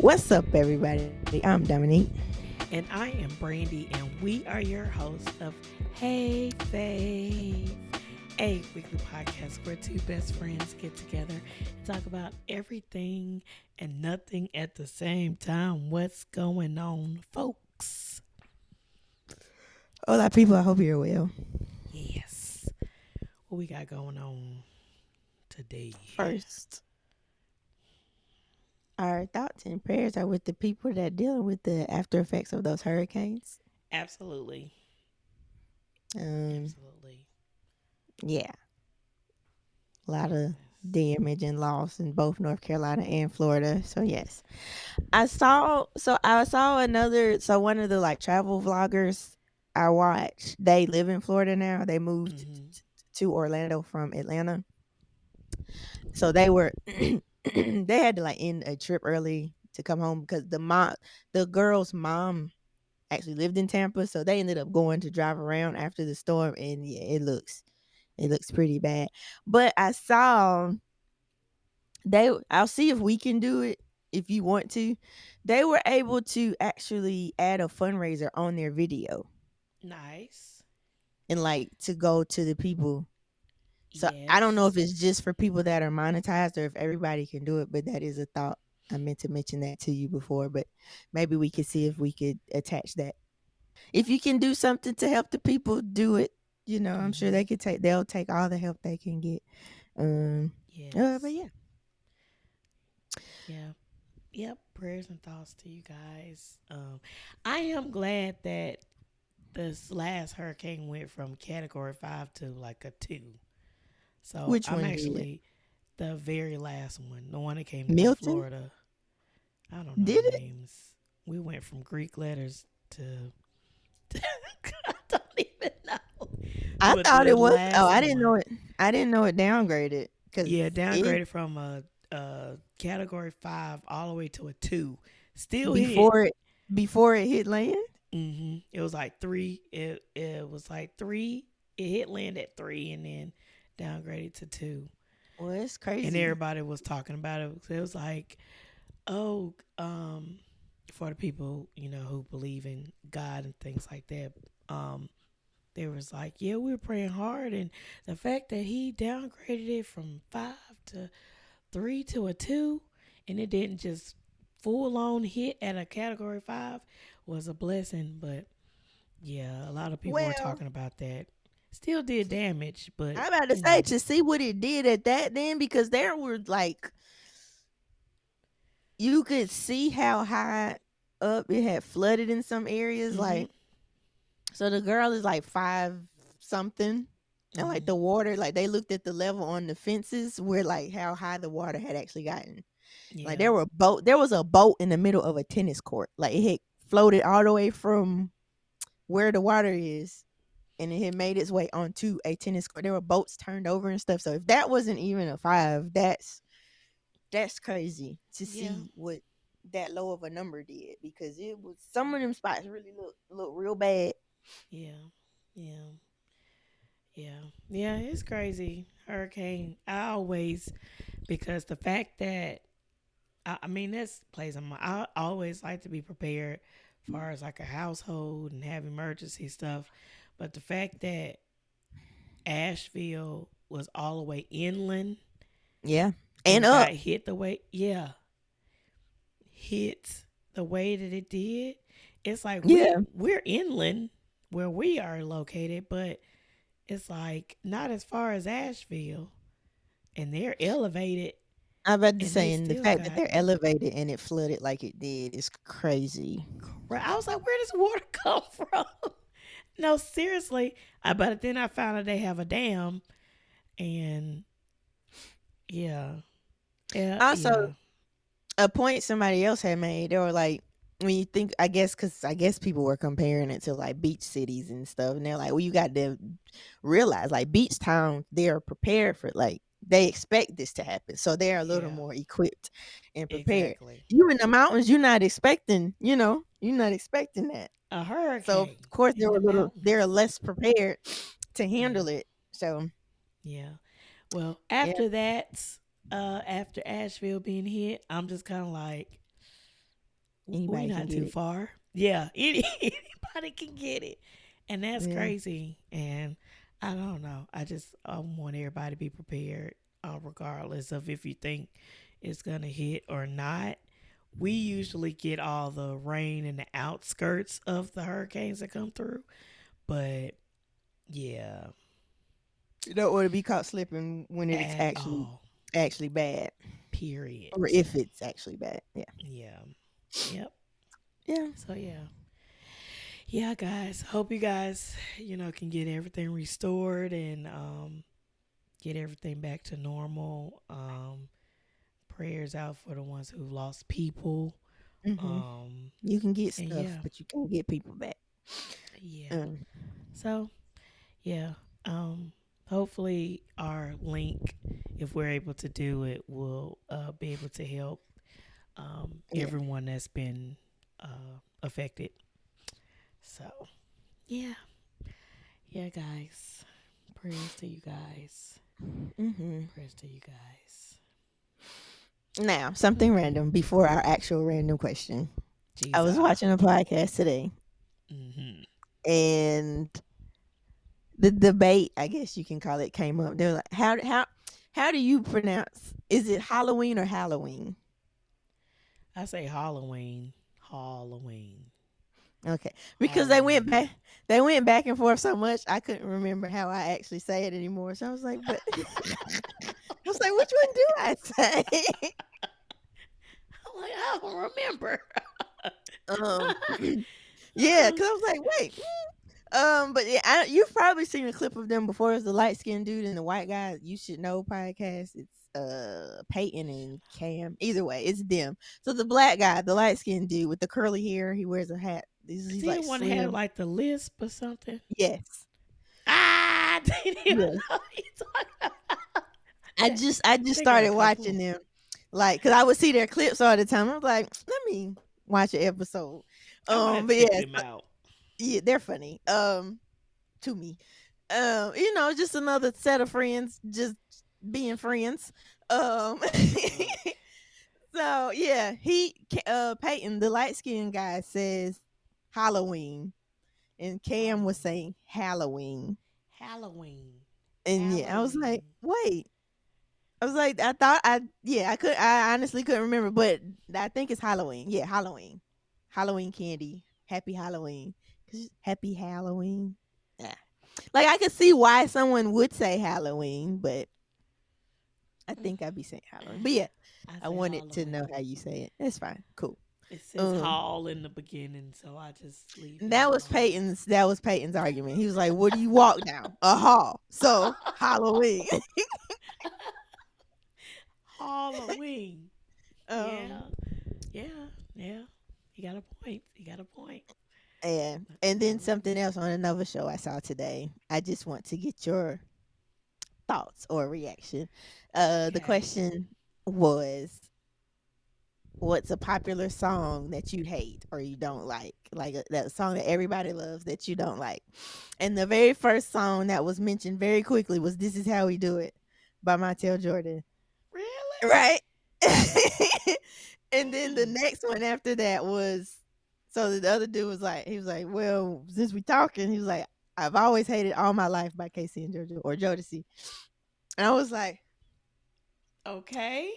What's up, everybody? I'm Dominique. And I am Brandy, and we are your hosts of Hey Fave, a weekly podcast where two best friends get together and talk about everything and nothing at the same time. What's going on, folks? Hola, people. I hope you're well. Yes. What we got going on today? First, our thoughts and prayers are with the people that are dealing with the after effects of those hurricanes. Absolutely. Um, Absolutely. yeah, a lot of Yes. damage and loss in both North Carolina and Florida. So yes, I saw another. So one of the like travel vloggers I watch, they live in Florida now. They moved Mm-hmm. to Orlando from Atlanta. So they were they had to like end a trip early to come home because the girl's mom actually lived in Tampa, so they ended up going to drive around after the storm, and yeah, it looks pretty bad. But I saw I'll see if we can do it if you want to. They were able to actually add a fundraiser on their video Nice. and like to go to the people. So I don't know if Yes. it's just for people that are monetized or if everybody can do it, but that is a thought. I meant to mention that to you before, but maybe we could see if we could attach that. If you can do something to help the people, do it. I'm sure Mm-hmm. they'll take all the help they can get. Um but Yes. yeah. Yeah. Yep, prayers and thoughts to you guys. I am glad that this last hurricane went from category 5 to like a 2. So Which I'm one did? actually the very last one, the one that came down Milton? Florida. I don't know Did it? names. We went from Greek letters to I don't even know. I But thought the it was. Oh, last I didn't know one, it. I didn't know it downgraded cuz yeah, it downgraded from a category 5 all the way to a 2. Still hit. before it before it hit land. It was like 3. It was like 3. It hit land at 3 and then downgraded to 2. Well, it's And crazy. everybody was talking about it. It was like, oh, for the people who believe in God and things like that, um, there was like, yeah, we were praying hard, and the fact that he downgraded it from 5 to 3 to a 2, and it didn't just full on hit at a category 5 was a blessing. But yeah, a lot of people were Well, talking about that. Still did damage, but I'm about to say to see what it did at that then because there were like you could see how high up it had flooded in some areas. mm-hmm, Like so the girl is like 5 something. And like mm-hmm, the water, like they looked at the level on the fences where like how high the water had actually gotten. Like yeah, there was a boat in the middle of a tennis court. Like it had floated all the way from where the water is and it had made its way onto a tennis court. There were boats turned over and stuff. So if that wasn't even a 5, that's crazy to yeah, see what that low of a number did because it was some of them spots really look real bad. yeah, yeah, yeah, yeah. It's crazy. Hurricane. I always because the fact that I mean this plays on my. I always like to be prepared, as far as like a household and have emergency stuff. But the fact that Asheville was all the way inland Yeah. And and up. got hit the way, yeah, hit the way that it did. It's like Yeah. we're inland where we are located, but it's like not as far as Asheville, and they're elevated, I was about to and they say, and the still fact that got. they're elevated and it flooded like it did is crazy. I was like, where does water come from? No, seriously. But then I found out they have a dam, and yeah, yeah, Also, yeah, a point somebody else had made, they were like, when you think, I guess, because I guess people were comparing it to like beach cities and stuff, and they're like, well, you got to realize, like, beach towns, they're prepared for, like, they expect this to happen. So they're a little yeah, more equipped and prepared. exactly. You in the mountains, you're not expecting, you're not expecting that. A So, of hurricane course, in the they're mountains. less prepared to Yeah, handle it. So, yeah. Well, yeah. after that, after Asheville being hit, I'm just kind of like, We Anybody can not get too it. far. Yeah, anybody can get it, and that's Yeah. crazy. And I don't know. I just want everybody to be prepared, regardless of if you think it's gonna hit or not. We usually get all the rain in the outskirts of the hurricanes that come through, but yeah, You don't want to be caught slipping when it's at actually all. actually bad, Period. or if it's actually bad. Yeah. Yeah. Yep. Yeah. So yeah, guys. Hope you guys, can get everything restored and get everything back to normal. Prayers out for the ones who lost people. Mhm. Um, You can get and stuff, yeah, but you can't get people back. yeah. Um. So yeah. Um, hopefully our link, if we're able to do it, will be able to help Yeah. everyone that's been affected. So yeah, yeah, guys. Prayers to you guys. Mhm. Prayers to you guys. Now, something random before our actual random question. I Jesus. was watching a podcast today, Mm-hmm. and the debate, I guess you can call it, came up. They're like, how do you pronounce? Is it Halloween or Halloween? I say Halloween. Halloween. Okay, because Halloween. they went back and forth so much, I couldn't remember how I actually say it anymore. So I was like, but I was like, which one do I say? I'm like, I don't remember. um, yeah, because I was like, wait, but yeah, you've probably seen a clip of them before. It's the light skinned dude and the white guy. You should know podcast. It's Peyton and Cam. Either way, it's them. So the black guy, the light skinned dude with the curly hair, he wears a hat. He's See the like one that had slim. like the lisp or something? Yes. I didn't even Yes. know you talking about that. I just They got a started watching couple. them, like, cause I would see their clips all the time. I was like, let me watch an episode. I'm gonna have to But check yeah, them out. yeah, they're funny. To me, just another set of friends, just being friends. Um, Look, so yeah, Peyton, the light skinned guy, says Halloween, and Cam was Halloween. saying Halloween, Halloween. and yeah, I was like, Halloween. wait. I was like, I thought I honestly couldn't remember, but I think it's Halloween. Yeah, Halloween. Halloween candy. Happy Halloween. Happy Halloween. Yeah. Like I could see why someone would say Halloween, but I think I'd be saying Halloween. But yeah, I I say wanted to know Halloween. how you say it. It's fine. Cool. It says Um Hall in the beginning, so I just leave that that was alone. Peyton's argument. He was like, "What do you walk down? A hall." So, Halloween. Halloween. um Yeah, yeah, yeah. He got a point. He got a point. and then something Halloween. else on another show I saw today. I just want to get your thoughts or reaction. The Okay. question was, what's a popular song that you hate or you don't like that song that everybody loves that you don't like? And the very first song that was mentioned very quickly was "This Is How We Do It" by Montel Jordan. Really? Right. And then the Mm. next one after that was, so the other dude was like, he was like, well, since we talking, he was like, I've always hated All My Life by Casey and Georgia or Jodeci. And I was like, Okay.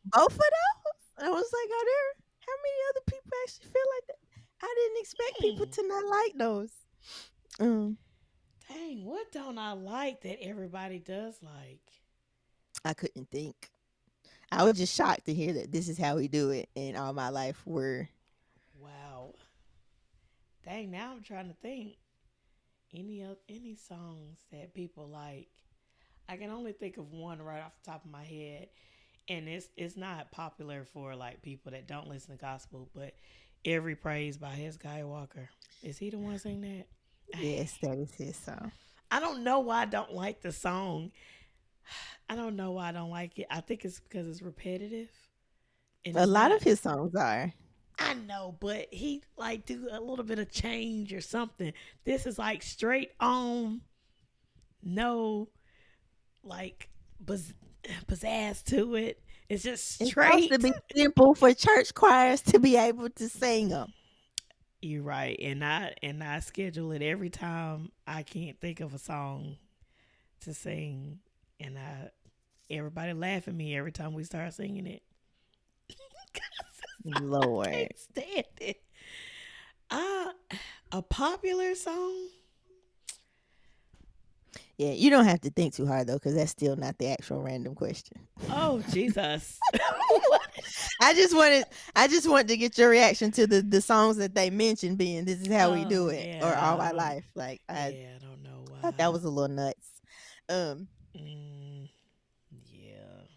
both of those? And I was like, are there, how many other people actually feel like that? I didn't expect people Hmm. to not like those. Um, Dang, what don't I like that everybody does like? I couldn't think. I was just shocked to hear that This Is How We Do It and All My Life were. Wow. Dang, now I'm trying to think. Any songs that people like? I can only think of one right off the top of my head, and it's not popular for like people that don't listen to gospel, but "Every Praise" by His Guy Walker. Is he the one saying that? Dang. Yes, that is his song. I don't know why I don't like the song. I don't know why I don't like it. I think it's because it's repetitive, and A it's lot not. of his songs are. I know, but he like do a little bit of change or something. This is like straight on, no like pizzazz to it. It's just It's supposed to straight. be simple for church choirs to be able to sing them. You're right, and I schedule it every time I can't think of a song to sing, and I everybody laugh at me every time we start singing it. I Lord. can't stand it. Uh, a popular song? Yeah, you don't have to think too hard though, because that's still not the actual random question. Oh Jesus! What is- I just wanted to get your reaction to the songs that they mentioned being "This is how we do it" or "All yeah, I my don't. life." Like I Yeah, I don't know thought that why. was a little nuts. Um, Mm, yeah.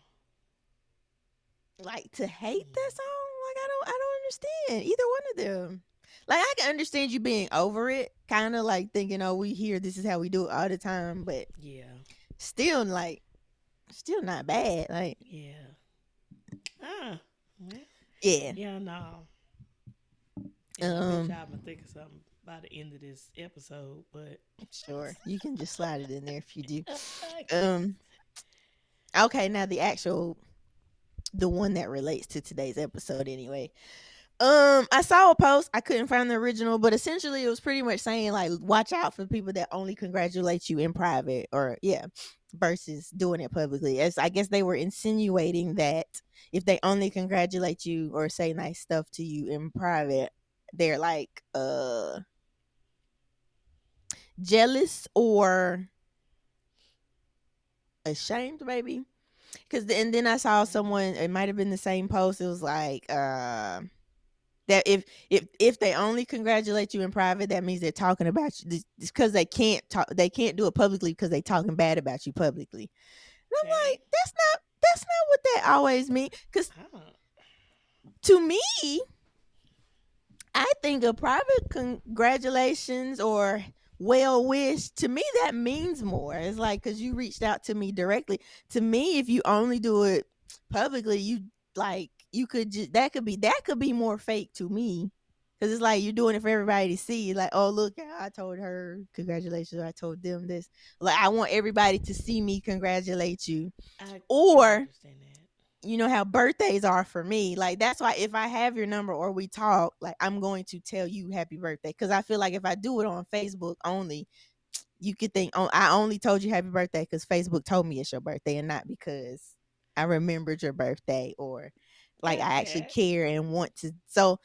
like to hate that Mm, song, like I don't understand either one of them. Like I can understand you being over it, kind of like thinking, "Oh, we hear this is how we do it all the time," but yeah. still, like, still not bad. Like, Yeah. Ah. Well, yeah. yeah. No. And I bet Um, y'all been thinking something by the end of this episode, but sure, you can just slide it in there if you do. I can't. Um, okay, now the one that relates to today's episode anyway. I saw a post. I couldn't find the original, but essentially it was pretty much saying like, watch out for people that only congratulate you in private, or yeah, versus doing it publicly. As I guess they were insinuating that if they only congratulate you or say nice stuff to you in private, they're like jealous or ashamed, maybe. Because and then I saw someone. It might have been the same post. It was like that if they only congratulate you in private, that means they're talking about you because they can't talk. They can't do it publicly because they talking bad about you publicly. And I'm Okay. like, that's not what that always means. Because I don't. to me, I think a private congratulations or well wish, to me that means more. It's like because you reached out to me directly. To me, if you only do it publicly, you like you could just that could be more fake to me. Cause it's like you're doing it for everybody to see. Like, oh look, I told her congratulations. Or I told them this. Like, I want everybody to see me congratulate you. I Or understand that. you know how birthdays are for me. Like that's why if I have your number or we talk, like I'm going to tell you happy birthday because I feel like if I do it on Facebook only, you could think, oh, I only told you happy birthday because Facebook told me it's your birthday and not because I remembered your birthday or like I actually Okay. care and want to. So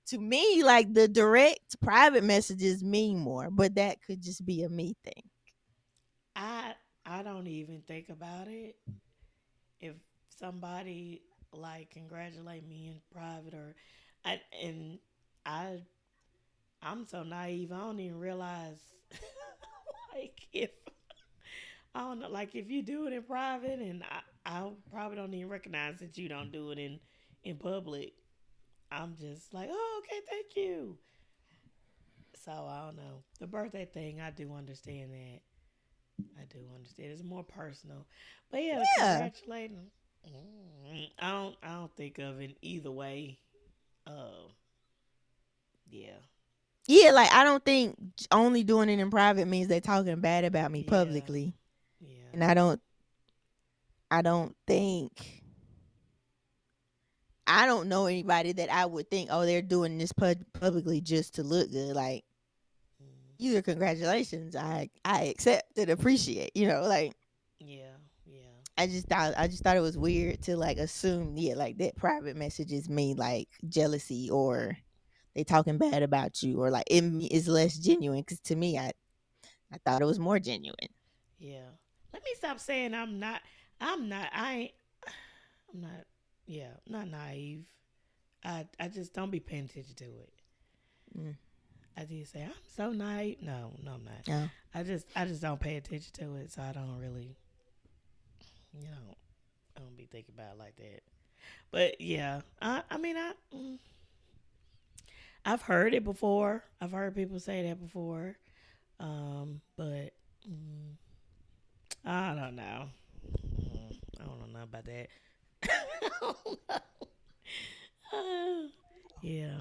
to me, like the direct private messages mean more, but that could just be a me thing. I I don't even think about it. If somebody like congratulate me in private or and I I'm so naive. I don't even realize like if I don't know like if you do it in private and I probably don't even recognize that you don't do it in public. I'm just like, oh, okay, thank you. So I don't know. The birthday thing, I do understand that. I do understand. It's more personal, but yeah, the Yeah. congratulating. I don't think of it either way. Uh, yeah, Yeah, like I don't think only doing it in private means they're talking bad about me yeah, publicly. yeah, And I don't think I don't know anybody that I would think, oh, they're doing this publicly just to look good. Like mm, either congratulations, I accept and appreciate. Like yeah, yeah, I just thought it was weird to like assume, yeah, like that private messages mean like jealousy or they talking bad about you or like is less genuine. Because to me, I thought it was more genuine. yeah. Let me stop saying I'm not. I'm not. I ain't. I'm not. Yeah, not naive. I just don't be paying attention to it. Mm, I did say I'm so naive. No, no, I'm not. no. I just don't pay attention to it, so I don't really, you know, I don't be thinking about it like that. But yeah, I mean, I've heard it before. I've heard people say that before. But I don't know. I don't know about that. I don't know. Uh, yeah,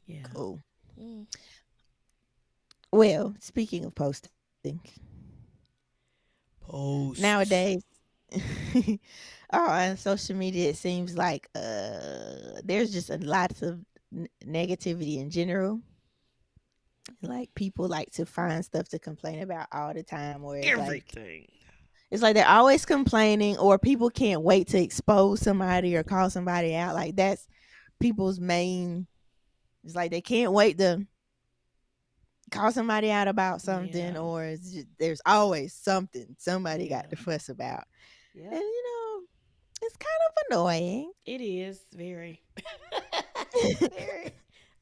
yeah. Cool. Mm. Well, speaking of posting, Post. nowadays On social media, it seems like there's just a lots of negativity in general. Like people like to find stuff to complain about all the time, or Everything. it's like they're always complaining, or people can't wait to expose somebody or call somebody out. Like that's people's main. It's like they can't wait to call somebody out about something, Yeah. or there's always something somebody got Yeah. to fuss about, and Yep. it's kind of annoying. It is very. Very.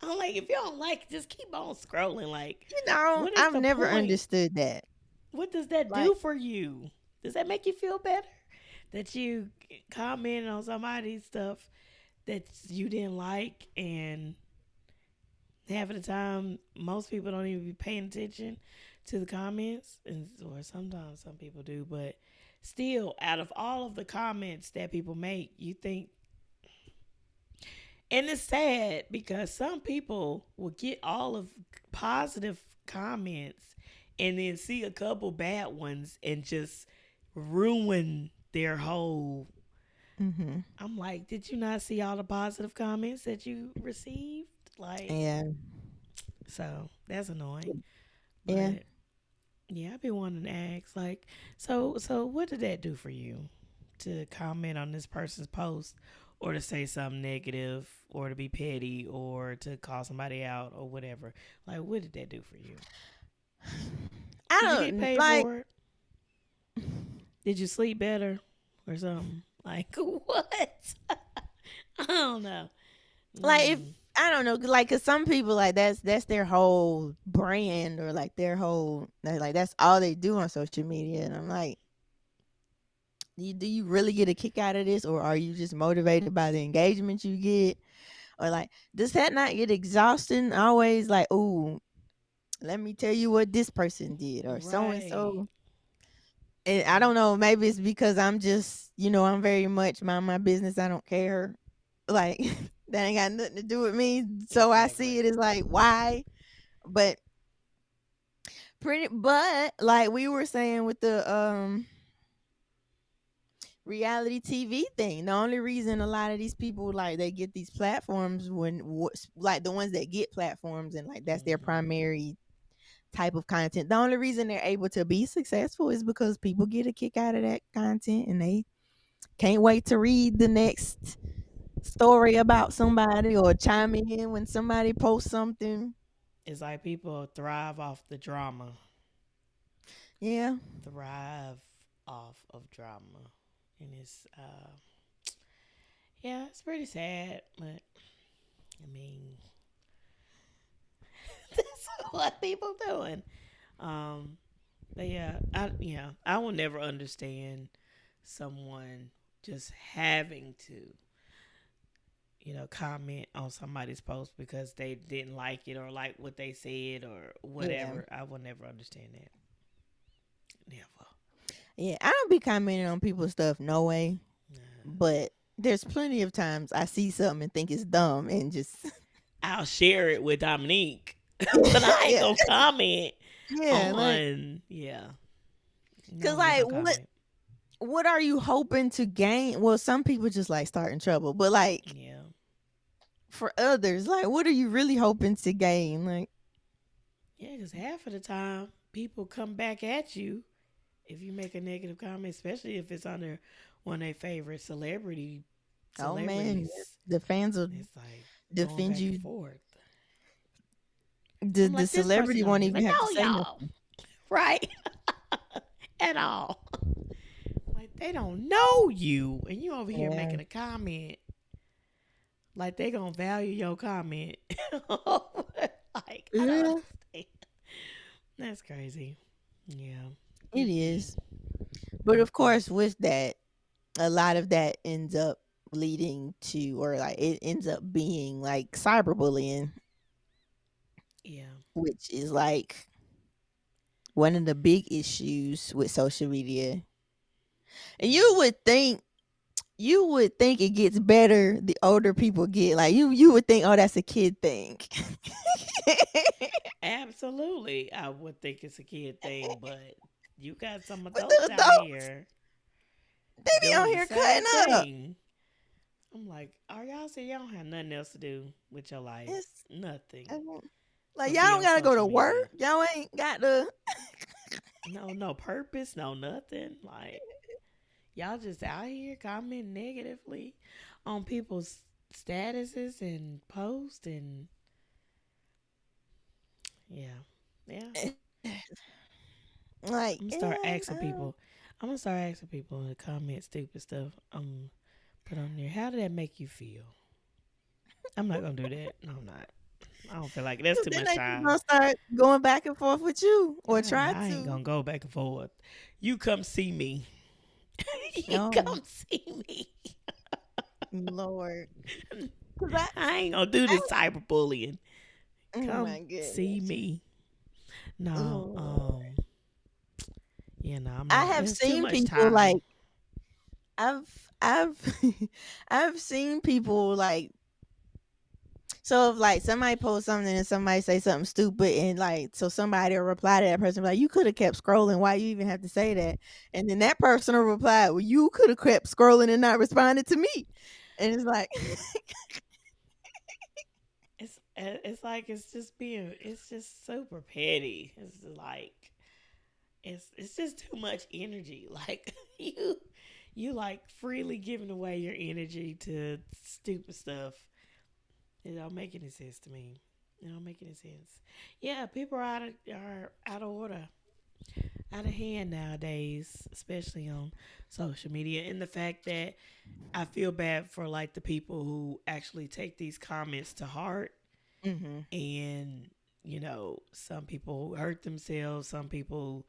I'm like, if you don't like it, just keep on scrolling. Like, what is I've the never point? understood that. What does that Like, do for you? Does that make you feel better? That you comment on somebody's stuff that you didn't like, and half of the time, most people don't even be paying attention to the comments, and or sometimes some people do, but still, out of all of the comments that people make, you think, and it's sad because some people will get all of positive comments and then see a couple bad ones and just ruin their whole. mm-hmm. I'm like, did you not see all the positive comments that you received? Like, Yeah, so that's annoying. yeah. But yeah, I've been wanting to ask, like, so what did that do for you to comment on this person's post, or to say something negative, or to be petty, or to call somebody out, or whatever? Like, what did that do for you? I Did you get don't paid like for it? Did you sleep better, or something? Like, what? I don't know. if Mm, I don't know, like, cause some people like that's their whole brand, or like their whole like that's all they do on social media, and I'm like, do you really get a kick out of this, or are you just motivated by the engagement you get, or like does that not get exhausting? Always like, ooh, let me tell you what this person did, or so and right. so. And I don't know, maybe it's because I'm just, I'm very much mind my business. I don't care. Like that ain't got nothing to do with me. So I see Exactly. it as like, why? But but like we were saying with the reality TV thing, the only reason a lot of these people like they get these platforms like the ones that get platforms and like that's their Hmm. primary type of content. The only reason they're able to be successful is because people get a kick out of that content, and they can't wait to read the next story about somebody or chime in when somebody posts something. It's like people thrive off the drama. Yeah. Thrive off of drama, and it's yeah, it's pretty sad, but I mean, that's what people doing. Um, but yeah, I will never understand someone just having to, comment on somebody's post because they didn't like it or like what they said or Yeah. whatever. I will never understand that. Never. Yeah. I don't be commenting on people's stuff no way. Nah. But there's plenty of times I see something and think it's dumb and just I'll share it with Dominique, but I ain't yeah. gonna comment Yeah. Like, on. Yeah, no, cause I'm just like gonna comment. what are you hoping to gain? Well, some people just like start in trouble, but like Yeah, for others, like what are you really hoping to gain? Like, yeah, because half of the time people come back at you if you make a negative comment, especially if it's under one of their favorite oh man, celebrities. the fans will It's like going defend back and you. forth. The I'm the like, this person celebrity don't won't even even have to know say y'all, nothing. right? At all. Like they don't know you, and you over here Yeah. making a comment. Like they gonna value your comment. Like I don't Yeah, understand. That's crazy. Yeah. it Mm-mm. is. But of course, with that, a lot of that ends up leading to, or like it ends up being like cyberbullying, Yeah. which is like one of the big issues with social media. And Yeah. you would think it gets better the older people get. Like you would think, oh, that's a kid thing. Absolutely. I would think it's a kid thing, but you got some But the adults out adults, here. They be on doing the here cutting same up. thing. I'm like, are y'all saying y'all don't have nothing else to do with your life? It's Nothing like but y'all be don't on gotta go social to work. media. Y'all ain't got to. No, no purpose, no nothing. Like y'all just out here commenting negatively on people's statuses and posts and yeah, yeah. Like, I'm gonna start yeah, asking people. I'm gonna start asking people to comment stupid stuff. Put on there. How did that make you feel? I'm not gonna do that. No, I'm not. I don't feel like it. That's because too then much they just time. gonna start going back and forth with you or try I ain't to. gonna go back and forth. You come see me. You Oh come see me. Lord, because I ain't gonna do I, this cyberbullying. oh Come my see goodness, me. No, oh Lord. yeah, no, I'm I not. have It's too seen much people like time. I've I've seen people like so if like somebody posts something and somebody say something stupid and like so somebody will reply to that person like you could have kept scrolling, why you even have to say that, and then that person will reply, well you could have kept scrolling and not responded to me, and it's like It's like it's just super petty. It's like it's just too much energy. Like you like freely giving away your energy to stupid stuff. It don't make any sense to me. It don't make any sense. Yeah, people are out of order, out of hand nowadays, especially on social media. And the fact that I feel bad for like the people who actually take these comments to heart, hmm and some people hurt themselves, some people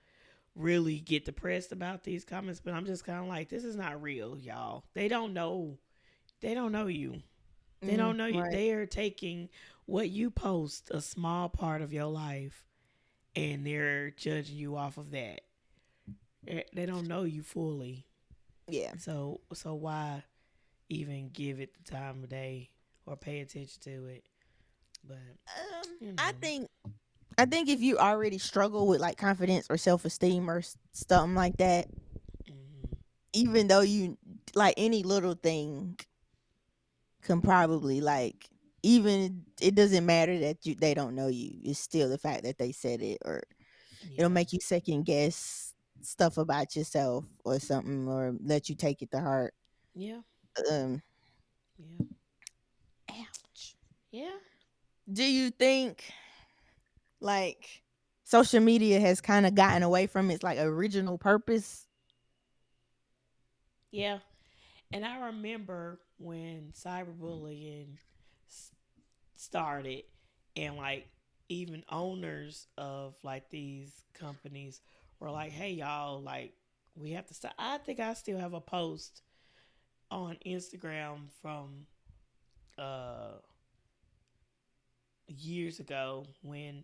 really get depressed about these comments, but I'm just kind of like, this is not real, y'all. They don't know you. They don't know you. right, They are taking what you post, a small part of your life, and they're judging you off of that. They don't know you fully. yeah. So why even give it the time of day or pay attention to it? But you I know, think I think if you already struggle with like confidence or self-esteem or something like that, mm-hmm. even though you like any little thing can probably like even it doesn't matter that they don't know you. It's still the fact that they said it or it'll Yeah, make you second guess stuff about yourself or something or let you take it to heart. yeah, Um yeah, ouch. yeah, Do you think like social media has kind of gotten away from its like original purpose? yeah. And I remember when cyberbullying started, and like even owners of like these companies were like, "Hey y'all, like we have to stop." I think I still have a post on Instagram from uh years ago when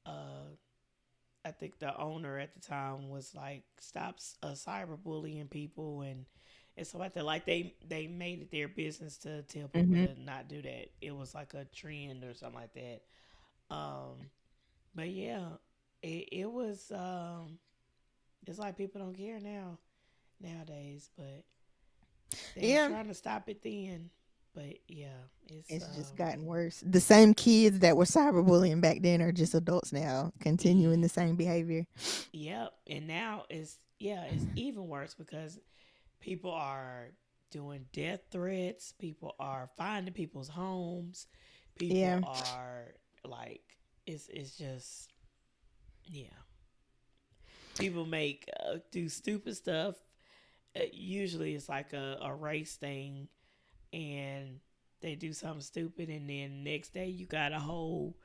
uh I think the owner at the time was like, "Stop cyberbullying people," and so like that. Like they made it their business to tell people Mhm. to not do that. It was like a trend or something like that. Um, but yeah, it was. It's like people don't care nowadays, but they were Yeah, trying to stop it then. But yeah, it's it's just gotten worse. The same kids that were cyberbullying back then are just adults now, continuing the same behavior. yep. And now it's even worse because people are doing death threats. People are finding people's homes. People Yeah. are like, it's just yeah. People make do stupid stuff. Usually it's like a race thing, and they do something stupid, and then next day you got a whole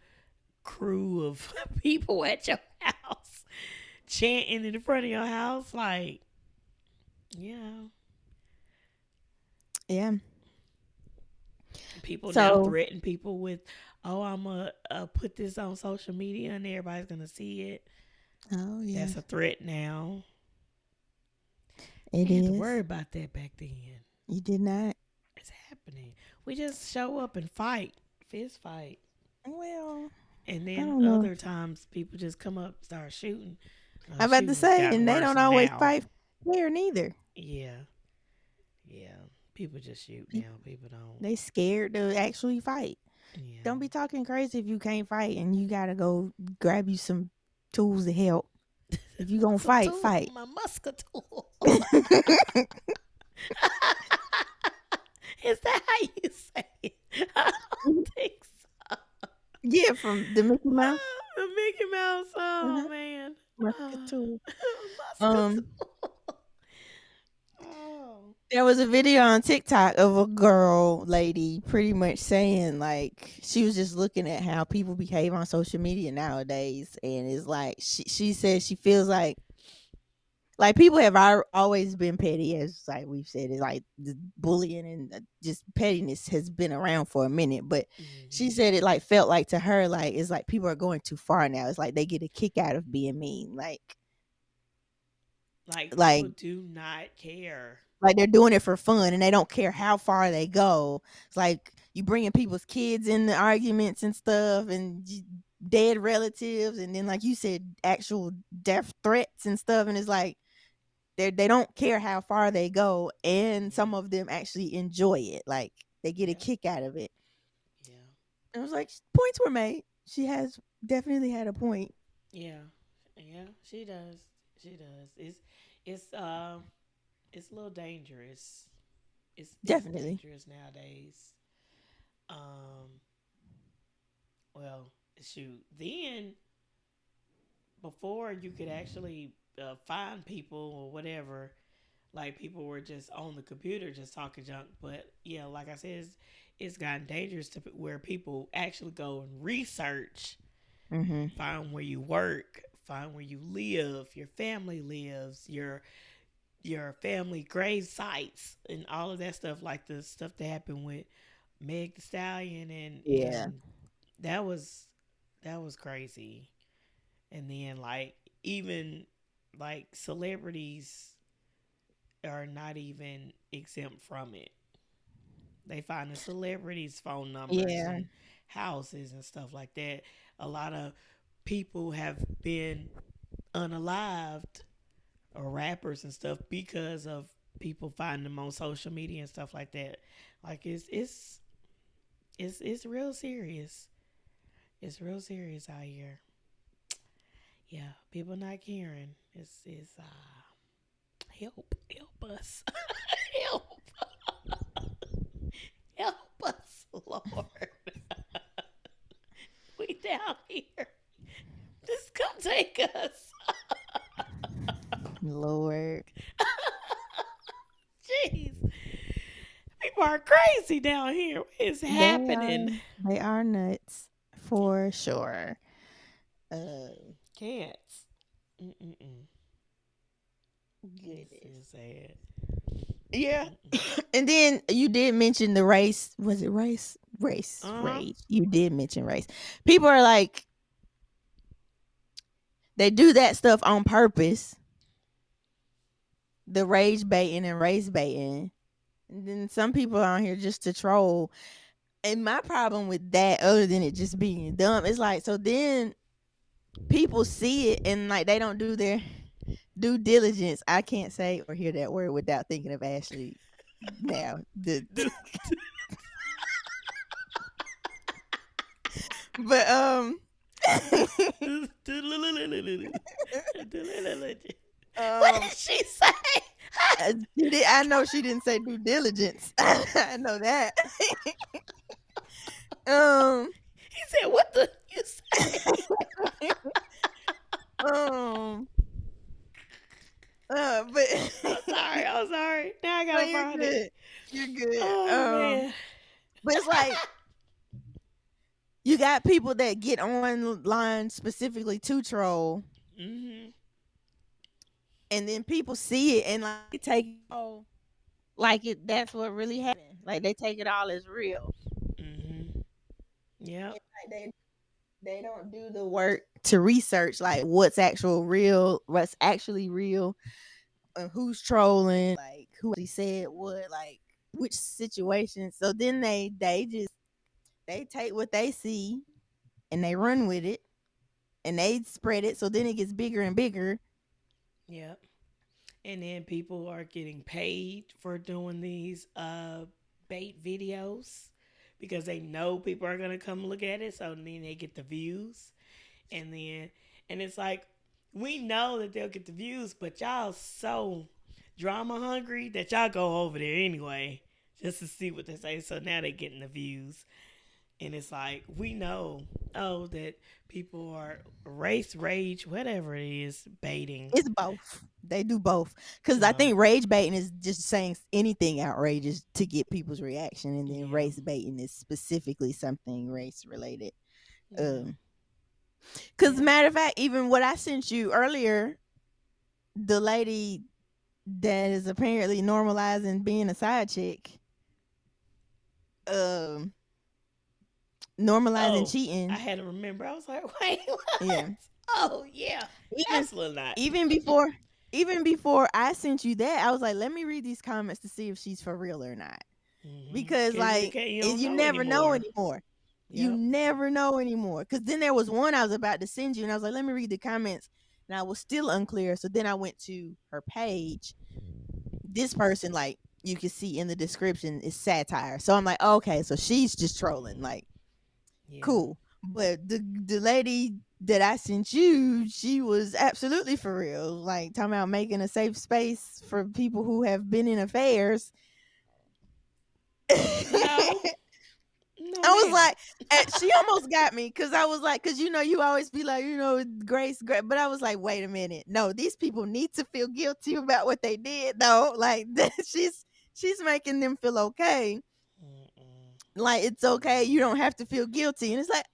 crew of people at your house chanting in the front of your house, like yeah. Yeah. People now So, threaten people with, "Oh, I'm gonna put this on social media and everybody's gonna see it." oh yeah, That's a threat now. it They had to worry is. about that back then. You did not. It's happening. We just show up and fight, fist fight, Well, and I then don't know. other times people just come up, start shooting. I'm about to Shooting's say, gotten and they worse don't always now. fight fair neither. Yeah, Yeah. People just shoot now. People People don't. they scared to actually fight. Yeah. Don't be talking crazy if you can't fight and you gotta go grab you some tools to help. If you gonna Some fight, tool, fight. my musket tool. Is that how you say it? I don't think so. Yeah, from the Mickey Mouse. The Mickey Mouse. Oh Uh-huh. man. Uh, Muscatool. musket Um, tool. Oh. there was a video on TikTok of a girl lady pretty much saying like she was just looking at how people behave on social media nowadays, and it's like she says she feels like people have always been petty, as like we've said. It's like the bullying and just pettiness has been around for a minute, but she Hmm. said it like felt like to her like it's like people are going too far now. It's like they get a kick out of being mean, Like like people do not care. like they're doing it for fun and they don't care how far they go. It's like you bringing people's kids in the arguments and stuff, and dead relatives, and then like you said, actual death threats and stuff, and it's like they don't care how far they go, and some Hmm. of them actually enjoy it. Like they get a Yeah. kick out of it. Yeah. And it was like points were made. She has definitely had a point. Yeah. Yeah. She does. She does. It's a little dangerous. It's Definitely. dangerous nowadays. Um. Well, shoot. Then before you could actually find people or whatever, like people were just on the computer just talking junk. But yeah, like I said, it's gotten dangerous to where people actually go and research, Mm-hmm. find where you work, find where you live, your family lives, your family grave sites, and all of that stuff. Like the stuff that happened with Meg the Stallion, Yeah. and that was crazy. And then like even like celebrities are not even exempt from it. They find the celebrities' phone numbers Yeah. and houses and stuff like that. A lot of people have been unalived, or rappers and stuff, because of people finding them on social media and stuff like that. Like it's real serious. It's real serious out here. Yeah, people not caring. It's help us. help help us, Lord. We down here. Just come take us. Lord. Jeez. People are crazy down here. What is They are happening? they are nuts for sure. Uh Cats. Mm-mm-mm. This Goodness. is sad. Yeah. Mm-mm. And then you did mention the race. Was it race? Uh-huh. Rage. You did mention race. People are like, they do that stuff on purpose. The rage baiting and race baiting. And then some people are on here just to troll. And my problem with that, other than it just being dumb, is like, so then people see it and like they don't do their due diligence. I can't say or hear that word without thinking of Ashley now. But What um did she say? I know she didn't say due diligence. I know that. um He said, "What the you say?" um but I'm sorry. I'm sorry. Now I no, gotta you're find it. good. You're good. Oh man. But it's like you got people that get online specifically to troll, Mhm. and then people see it and like they take it all like it that's what really happened. Like they take it all as real. Mhm. Yep. And like they don't do the work to research like what's actual real, what's actually real, and who's trolling, like who actually said what, like which situation. So then they just they take what they see and they run with it and they spread it. So then it gets bigger and bigger. Yep. And then people are getting paid for doing these bait videos because they know people are gonna come look at it, so then they get the views. And then and it's like we know that they'll get the views, but y'all so drama hungry that y'all go over there anyway just to see what they say. So now they're getting the views. And it's like we know, oh, that people are race rage, whatever it is, baiting. It's both. They do both. Because I Um, think rage baiting is just saying anything outrageous to get people's reaction, and then yeah, race baiting is specifically something race related. yeah, Because yeah. matter of fact, even what I sent you earlier, the lady that is apparently normalizing being a side chick, um, normalizing Oh, I cheating. had to remember. I was like, wait, what? Yeah. Oh, yeah, Even absolutely not. even before even before I sent you that, I was like, let me read these comments to see if she's for real or not. Because Because like you don't you know never know anymore. anymore. You Yep. never know anymore. Because then there was one I was about to send you, and I was like, let me read the comments, and I was still unclear. So then I went to her page. This person, like you can see in the description, is satire. So I'm like, okay, so she's just trolling. Like, Yeah. cool. But the lady that I sent you, she was absolutely for real. Like talking about making a safe space for people who have been in affairs. No, I no, was ma'am. like, she almost got me because I was like, because you always be like, grace, grace. But I was like, wait a minute, no, these people need to feel guilty about what they did, though. Like she's making them feel okay. Mm-mm, Like it's okay, you don't have to feel guilty, and it's like,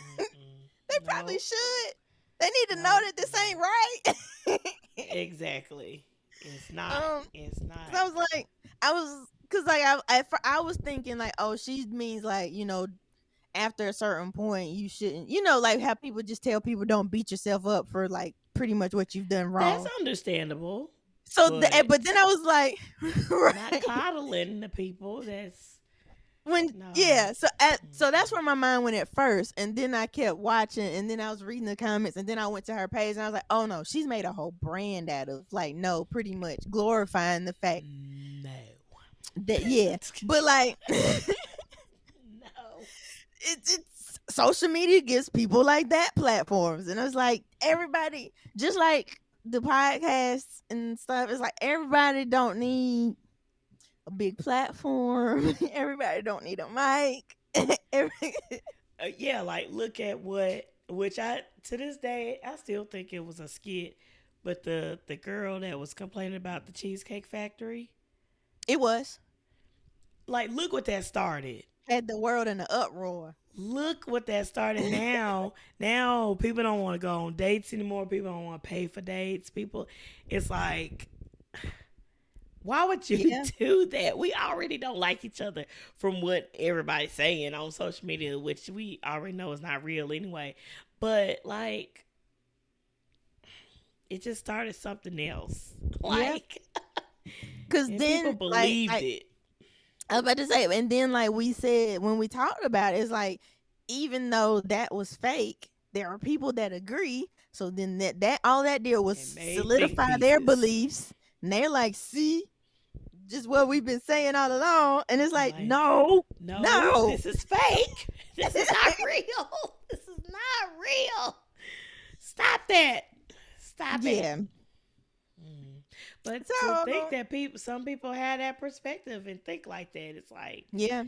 mm-mm. they probably No, should. They need to know no, that this no. ain't right. Exactly. It's not. um, It's cause not. I was like, cause like I was thinking like, oh, she means like after a certain point you shouldn't, like how people just tell people don't beat yourself up for like pretty much what you've done That's wrong. understandable, So, but but then I was like, not right. coddling the people. That's When no. yeah, so that's Mm-mm. where my mind went at first, and then I kept watching, and then I was reading the comments, and then I went to her page, and I was like, oh no, she's made a whole brand out of like no, pretty much glorifying the fact No. that yeah, but like No. it's social media gives people like that platforms, and it's like everybody, just like the podcasts and stuff, it's like everybody don't need a big platform. Everybody don't need a mic. Every, Yeah, like look at what which I to this day I still think it was a skit, but the girl that was complaining about the Cheesecake Factory, it was like look what that started. had the world in an uproar. Look what that started now. Now people don't want to go on dates anymore. People don't want to pay for dates. People, it's like, why would you Yeah, do that? We already don't like each other from what everybody's saying on social media, which we already know is not real anyway. But like, it just started something else. yeah. Like, Cause and people then believed it. I was about to say, and then like we said when we talked about it, it's like even though that was fake, there are people that agree. So then that all that did was And made think solidify their pieces. beliefs, and they're like, see, just what we've been saying all along. And it's like, Like, no, no, no, this is fake. This is not real. This is not real. Stop that. Stop it. yeah. Mm. But to think So that some people had that perspective and think like that, it's like, yeah,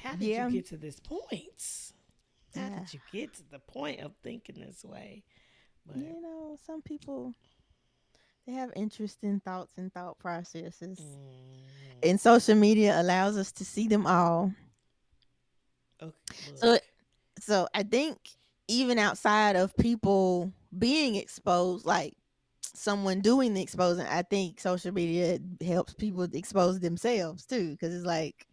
how did you yeah, get to this point? How yeah. did you get to the point of thinking this way? But Some people they have interesting thoughts and thought processes, mm, and social media allows us to see them all. okay, So, look, I think even outside of people being exposed, like someone doing the exposing, I think social media helps people expose themselves too, because it's like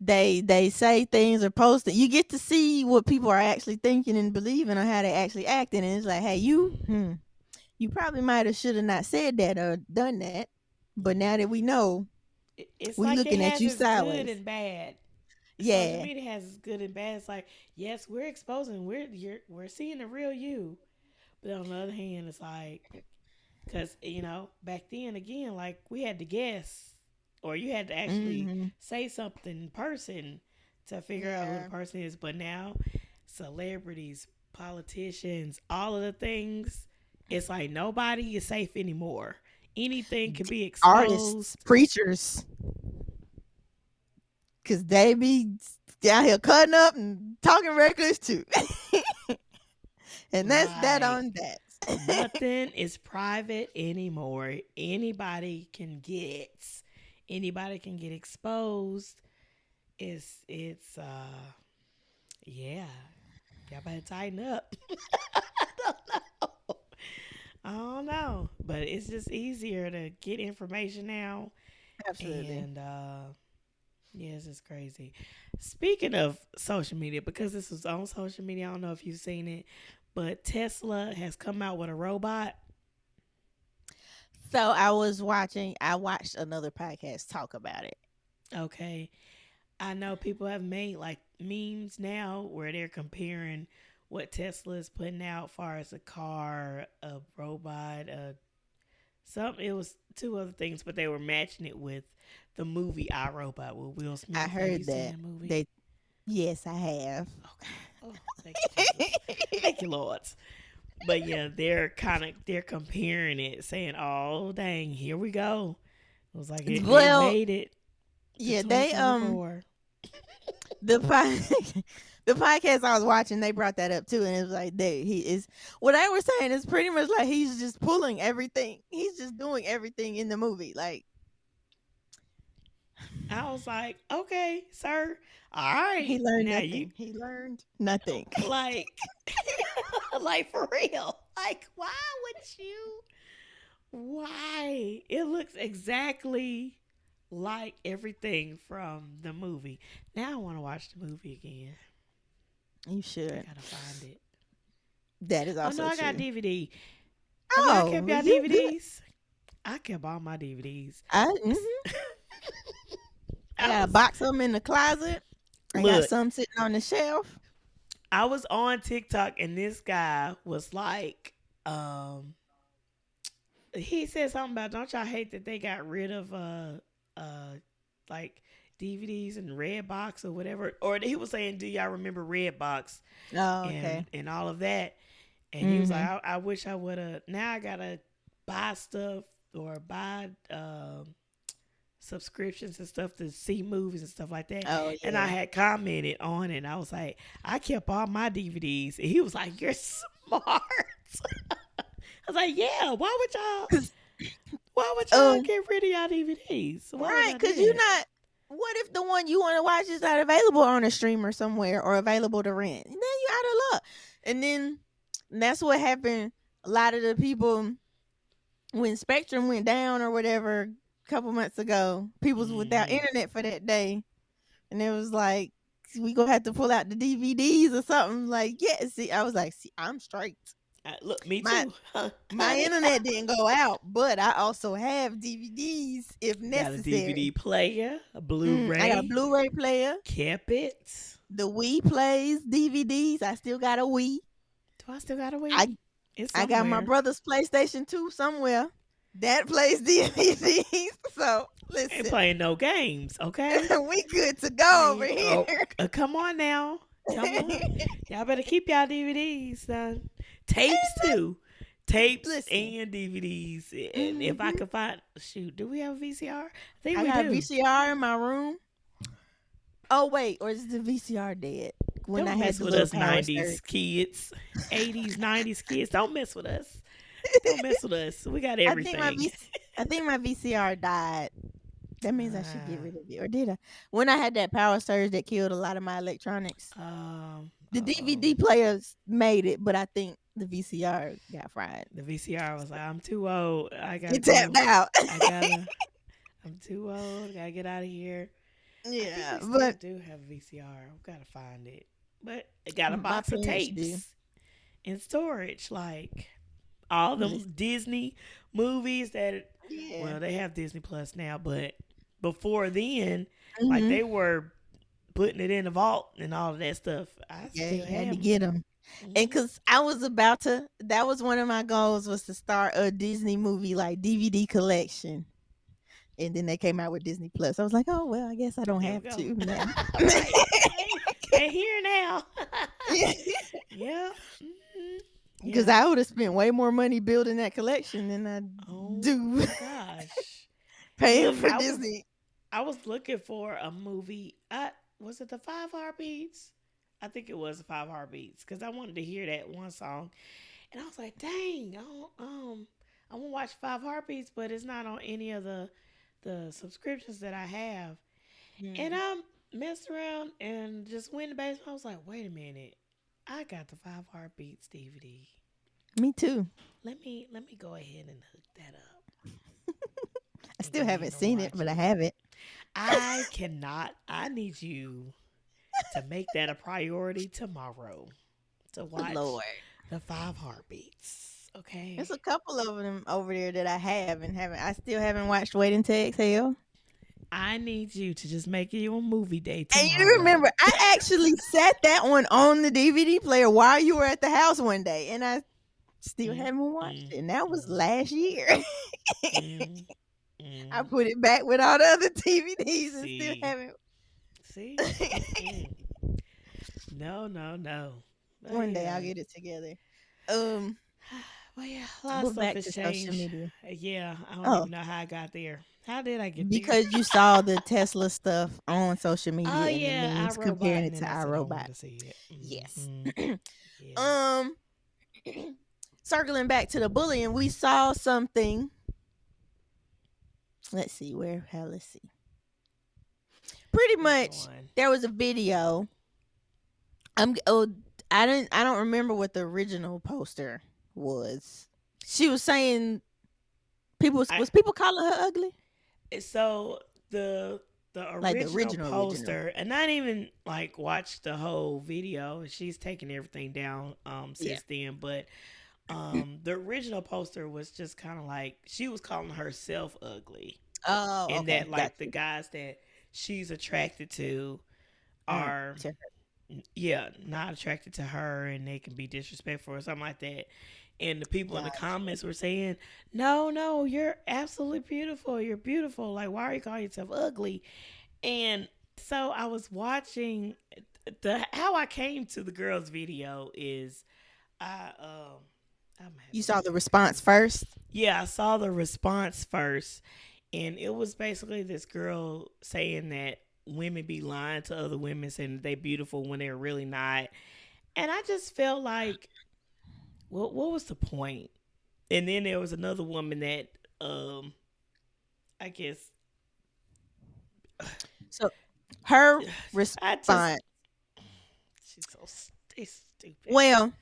they say things or post it. You get to see what people are actually thinking and believing, or how they actually acting, and it's like, hey, you probably might have should have not said that or done that, but yeah. now that we know, It's we like it looking at has you its good sideways. and bad. Social Yeah, media has its good and bad. It's like, yes, we're exposing, we're seeing the real you, But on the other hand, it's like, because, back then, again, like we had to guess, or you had to actually Hmm. say something in person to figure out who the Yeah. person is. But now, celebrities, politicians, all of the things, it's like nobody is safe anymore. Anything can be Artists, exposed. preachers, because they be down here cutting up and talking reckless too. And that's that Right. on that. Nothing is private anymore. Anybody can get exposed. It's yeah. Y'all better tighten up. I don't know. I don't know. But it's just easier to get information now. Absolutely. And yeah, it's just crazy. Speaking of social media, because this was on social media, I don't know if you've seen it, but Tesla has come out with a robot. So I watched another podcast talk about it. Okay. I know people have made like memes now where they're comparing what Tesla is putting out far as a car, a robot, some it was two other things, but they were matching it with the movie I Robot with Will I Smith. Have you heard seen that. that movie? They Yes, I have. Okay. Oh, thank you, Jesus. Thank you, Lord. But yeah, they're comparing it, saying, "Oh, dang, here we go." It was like it Well, made it to yeah, they 2024. the the podcast I was watching, they brought that up too, and it was like he is what I was saying is pretty much like he's just pulling everything. He's just doing everything in the movie. Like I was like, okay, sir. All right. he learned Now you nothing. He learned nothing. like like for real. Like, why would you why? It looks exactly like everything from the movie. Now I want to watch the movie again. You I should. gotta find it. That is Oh no, also I got true. DVD. Have y'all kept Oh, y'all you good? DVDs? I kept all my DVDs. I I got a was box of them in the closet. I got look, some sitting on the shelf. I was on TikTok and this guy was like, um, he said something about don't y'all hate that they got rid of uh like DVDs and Redbox or whatever, or he was saying do y'all remember Redbox Oh, okay. and all of that, and he was like Mm-hmm. I wish I would have, now I gotta buy stuff or buy subscriptions and stuff to see movies and stuff like that. Oh, And I yeah. had commented on it and I was like, I kept all my DVDs, and he was like, you're smart. I was like, yeah, Cause why would y'all um, get rid of y'all DVDs? Why would right, y'all do cause you that? not. What if the one you want to watch is not available on a streamer somewhere or available to rent? Then you out of luck. And then that's what happened. A lot of the people when Spectrum went down or whatever a couple months ago, people was without Mm-hmm. internet for that day, and it was like we gonna have to pull out the DVDs or something. Like, yeah, see, I was like, see, I'm straight. Look, me My too, my honey. internet didn't go out, but I also have DVDs if Got a necessary. DVD player, a I got a Blu-ray, Blu-ray player. kept it. The Wii plays DVDs. I still got a Wii. Do I still got a Wii? I It's I got my somewhere. brother's PlayStation 2 somewhere. That plays DVDs. So Ain't listen, playing no games, okay? we good to go over Oh, here. come on now. Come on. Y'all better keep y'all DVDs, son. Tapes too. Tapes Listen. and DVDs. And if I Hmm. could find, shoot, do we have a VCR? I think I we got a do. VCR in my room. Oh wait, or is the VCR dead? When I Don't had mess the with little us, power 90s surge. kids, 80s, 90s kids. Don't mess with us. Don't mess with us. We got I think everything. I think my VCR died. That means I should get Ah, rid of it. Or did I? When I had that power surge that killed a lot of my electronics. The uh-oh. DVD players made it, but I think the VCR got fried. The VCR was like, I'm too old. I gotta It tapped go. out. I gotta, I'm too old. Gotta get out of here. I think Yeah, we still but do have a VCR. I've got to find it. But it got a my box of parents do. tapes in storage. Like all them Listen, Disney movies that, yeah. well, they have Disney Plus now, but before then, like Hmm. they were putting it in the vault and all of that stuff. I Yeah, still you had to have get them. And Hmm. cause I was about to, that was one of my goals was to start a Disney movie like DVD collection. And then they came out with Disney Plus. I was like, oh well, I guess I don't There we have go. to now. Right. Okay. They here now. Yeah. Hmm. Because Yeah. I would have spent way more money building that collection than I Oh do my gosh. paying Look, for Disney. I was looking for a movie. Was it the Five Heartbeats? I think it was the Five Heartbeats because I wanted to hear that one song, and I was like, "Dang, I want to watch Five Heartbeats, but it's not on any of the subscriptions that I have." And Mhm. I messed around and just went in the basement. I was like, "Wait a minute, I got the Five Heartbeats DVD. Me too. Let me go ahead and hook that up I and go still ahead haven't and seen it, watch but I it." have it. I cannot. I need you to make that a priority tomorrow to watch Lord. the Five Heartbeats. There's Okay. a couple of them over there that I have and haven't. I still haven't watched Waiting to Exhale. I need you to just make it your movie day And you tomorrow. remember, I actually set that one on the DVD player while you were at the house one day, and I still Mm, haven't watched mm, it. And that was mm, last year. mm, I mm. put it back with all the other DVDs and still See, haven't. see. Mm-mm. No, no, no. But One day I'll yeah. get it together. Um, Well, yeah, a lot of but stuff back has to social changed. media. Yeah, I don't Oh, even know how I got there. How did I get there? because you saw the Tesla stuff on social Oh media and the yeah, memes iRobot, comparing and it then to I said I wanted iRobot. to see it. Yes. Hmm. Yeah. um, circling back to the bullying, we saw something. Let's see where. Hell, let's see. Pretty Which much, one? there was a video. Oh, I don't remember what the original poster was. She was saying people I was people calling her ugly, so the like the original original. poster, and I didn't even like watch the whole video. She's taken everything down Yeah. since then, but the original poster was just kind of like she was calling herself ugly, Oh, and okay, that got like the you. guys that she's attracted to are, To her. yeah, not attracted to her, and they can be disrespectful or something like that. And the people in the Got comments were saying, "No, no, you're absolutely beautiful. You're beautiful. Like, why are you calling yourself ugly?" And so I was watching the how I came to the girl's video is I I'm you having saw the response difficulties. first. Yeah, I saw the response first, and it was basically this girl saying that women be lying to other women saying that they beautiful when they're really not. And I just felt like, what was the point? And then there was another woman that I guess So her I just response. she's so stupid. Well,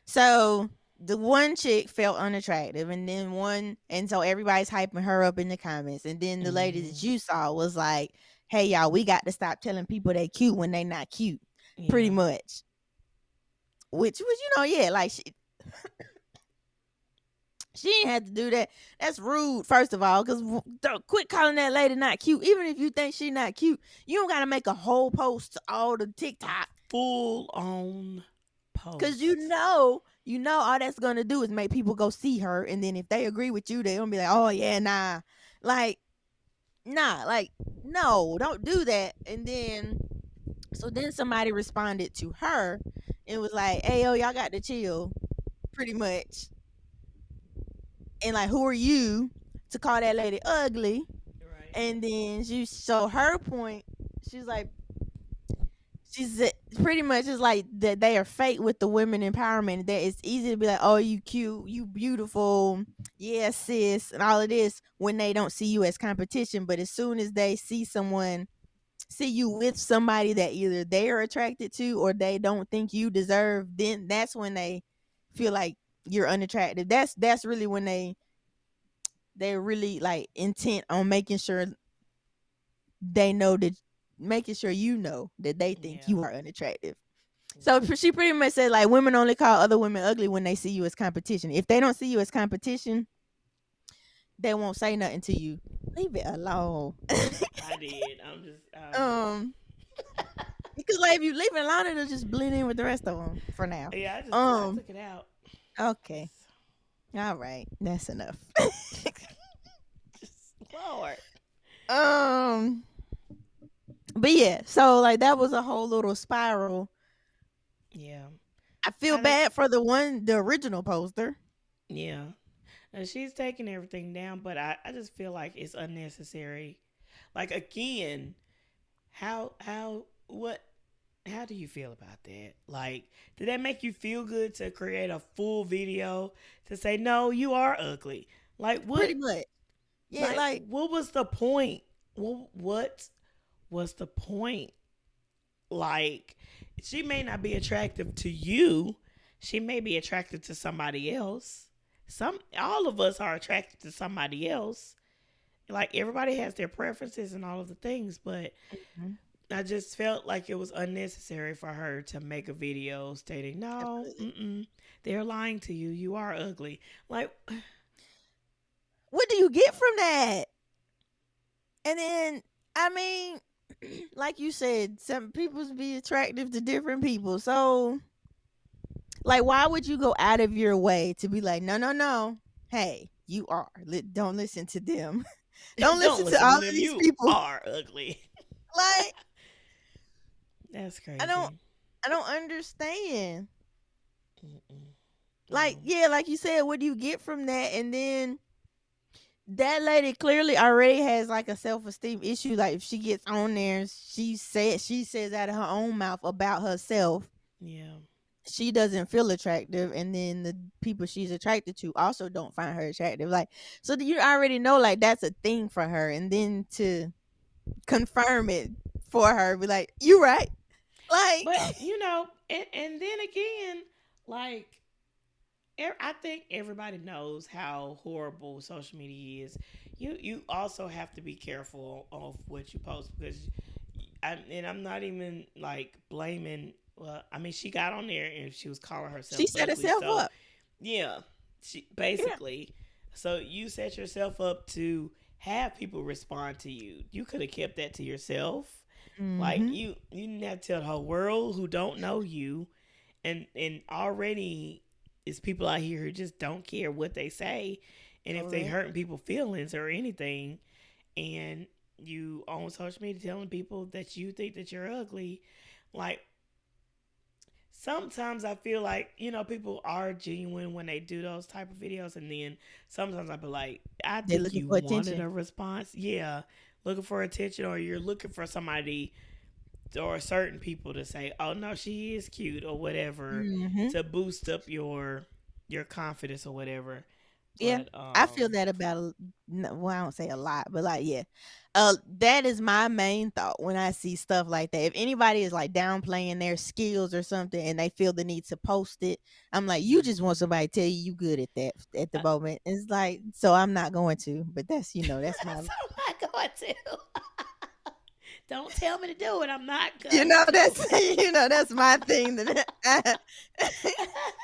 so the one chick felt unattractive, and then and so everybody's hyping her up in the comments, and then the lady that Hmm. you saw was like, "Hey y'all, we got to stop telling people they cute when they not cute." Pretty Yeah. much, which was yeah, like she ain't had to do that. That's rude, first of all, because quit calling that lady not cute. Even if you think she not cute, you don't got to make a whole post to all the A TikTok. full on Cause post. all that's gonna do is make people go see her, and then if they agree with you, they gonna be like, "Oh yeah, nah," like nah, like no, don't do that. And then then somebody responded to her and was like, "Hey yo, y'all got to chill," pretty much, and like, who are you to call that lady ugly? Right. And then so her point, she's like, she's pretty much is like that they are fake with the women empowerment. That it's easy to be like, oh, you cute, you beautiful, yeah, sis, and all of this when they don't see you as competition. But as soon as they see you with somebody that either they are attracted to or they don't think you deserve, then that's when they feel like you're unattractive. That's really when they're really like intent on making sure they know that making sure you know that they think Yeah. you are unattractive. So Yeah. she pretty much said like women only call other women ugly when they see you as competition. If they don't see you as competition, they won't say nothing to you. Leave it alone. I did. I'm just um Because like if you leave it alone, it'll just blend in with the rest of them for now. Yeah, I Um. took it out. Okay. All right. That's enough. Just Lord. um. But yeah, so like that was a whole little spiral. Yeah. I feel I think bad for the original poster. yeah. And she's taking everything down, but I just feel like it's unnecessary. Like again, what how do you feel about that? Like, did that make you feel good to create a full video to say no, you are ugly? Like Pretty what much. Yeah, like like what was the point? What was the point? Like, she may not be attractive to you. She may be attracted to somebody else. All of us are attracted to somebody else. Like everybody has their preferences and all of the things, but mhm, I just felt like it was unnecessary for her to make a video stating, "No, absolutely. they're lying to you. You are ugly." Like, What do you get from that? And then I mean, like you said, some people be attractive to different people. So like why would you go out of your way to be like, no, no, no. Hey, you are. Don't listen to them. Don't don't listen to listen all to of them. these You people. are ugly. Like, That's I don't crazy. I don't understand. Mm-mm. Like, No. yeah, like you said, what do you get from that? And then that lady clearly already has like a self-esteem issue. Like if she gets on there, she says out of her own mouth about herself, Yeah. she doesn't feel attractive, and then the people she's attracted to also don't find her attractive. Like, so you already know like that's a thing for her, and then to confirm it for her, be like, you right. Like But and then again, like I think everybody knows how horrible social media is. You also have to be careful of what you post because, and I'm not even like blaming. Well, I mean, she got on there and she was calling herself she set ugly. herself So, up. yeah, she Yeah. basically. So you set yourself up to have people respond to you. You could have kept that to yourself. Like Mm-hmm. you didn't have to tell the whole world who don't know you, and already is people out here who just don't care what they say, and if they Correct. hurting people's feelings or anything, and you on social media telling people that you think that you're ugly, like sometimes I feel like people are genuine when they do those type of videos, and then sometimes I be like, I They're think looking you for wanted attention. a response, yeah, looking for attention, or you're looking for somebody or certain people to say, "Oh no, she is cute" or whatever Mm-hmm. to boost up your confidence or whatever. Yeah, But I feel that about well, I don't say a lot, but like, yeah, that is my main thought when I see stuff like that. If anybody is like downplaying their skills or something, and they feel the need to post it, I'm like, you just want somebody to tell you good at that at the uh, moment. It's like, so I'm not going to, but that's that's my, so I'm not going to. Don't tell me to do it. I'm not going to. that's that's my thing that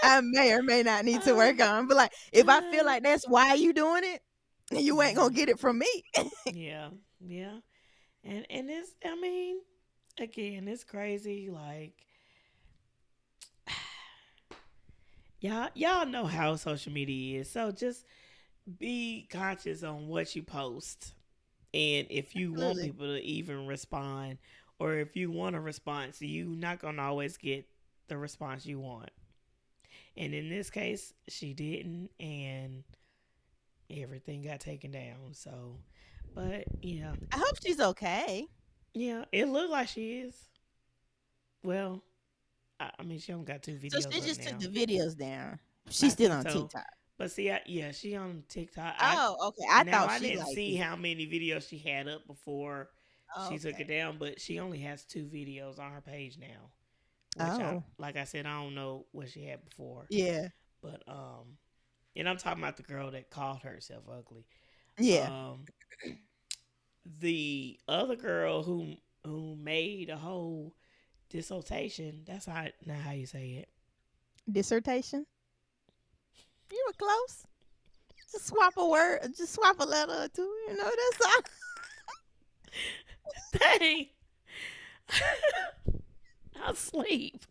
I may or may not need to uh, work on. But like, if I feel uh, like that's why you doing it, you ain't yeah, gonna get it from me. yeah, yeah. And it's, I mean, again, it's crazy. Like y'all know how social media is, so just be conscious on what you post. And if you want Absolutely. people to even respond, or if you want a response, you're not going to always get the response you want. And in this case, she didn't, and everything got taken down. So, but yeah, I hope she's okay. yeah, it looked like she is. Well, I mean, she only got two So videos she up just took now. the videos down. She's I still think on so. TikTok. But see, yeah, she on TikTok. Oh, okay. I thought I she didn't like see did. how many videos she had up before she took it Okay. down, but she only has two videos on her page now. Which Oh, like I said, I don't know what she had before, yeah, but and I'm talking about the girl that called herself ugly. yeah. Um, the other girl who made a whole dissertation. That's not how you say it. Dissertation. You were close. Just swap a word. Just swap a letter or two. That's all. Dang. Asleep.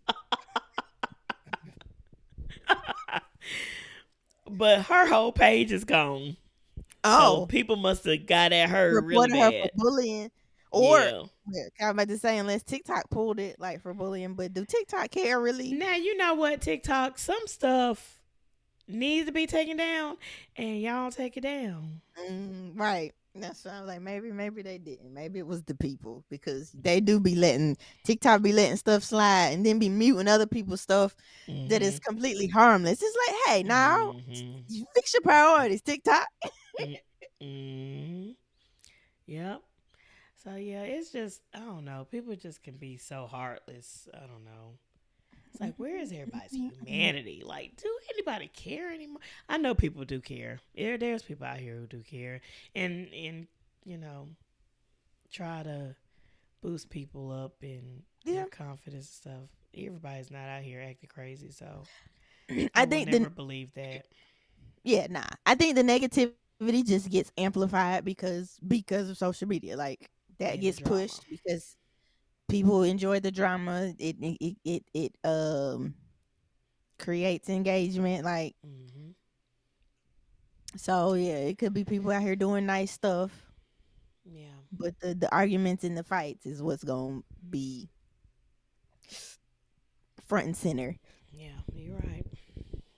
But her whole page is gone. So Oh, people must have got at her really reported her for bad. bullying, or Yeah. yeah, I was about to say unless TikTok pulled it like for bullying, but do TikTok care really? Now you know what, TikTok, some stuff needs to be taken down and y'all don't take it down. Right. That's why I was like, maybe they didn't. Maybe it was the people because they do be letting TikTok be letting stuff slide and then be muting other people's stuff that is Mhm. completely harmless. It's like, hey, now Mhm. you fix your priorities, TikTok. Mhm. Yep. So yeah, it's just I don't know. People just can be so heartless. I don't know. It's like where is everybody's humanity? Like, do anybody care anymore? I know people do care. There's people out here who do care, and you know try to boost people up in their Yeah. confidence and stuff. Everybody's not out here acting crazy, so I I would think the never believe that. yeah, nah. I think the negativity just gets amplified because of social media. Like that And the gets drama. pushed because people enjoy the drama. It creates engagement. Like Hmm. so, yeah, it could be people out here doing nice stuff, Yeah, but the arguments and the fights is what's gonna be front and center. yeah, you're right.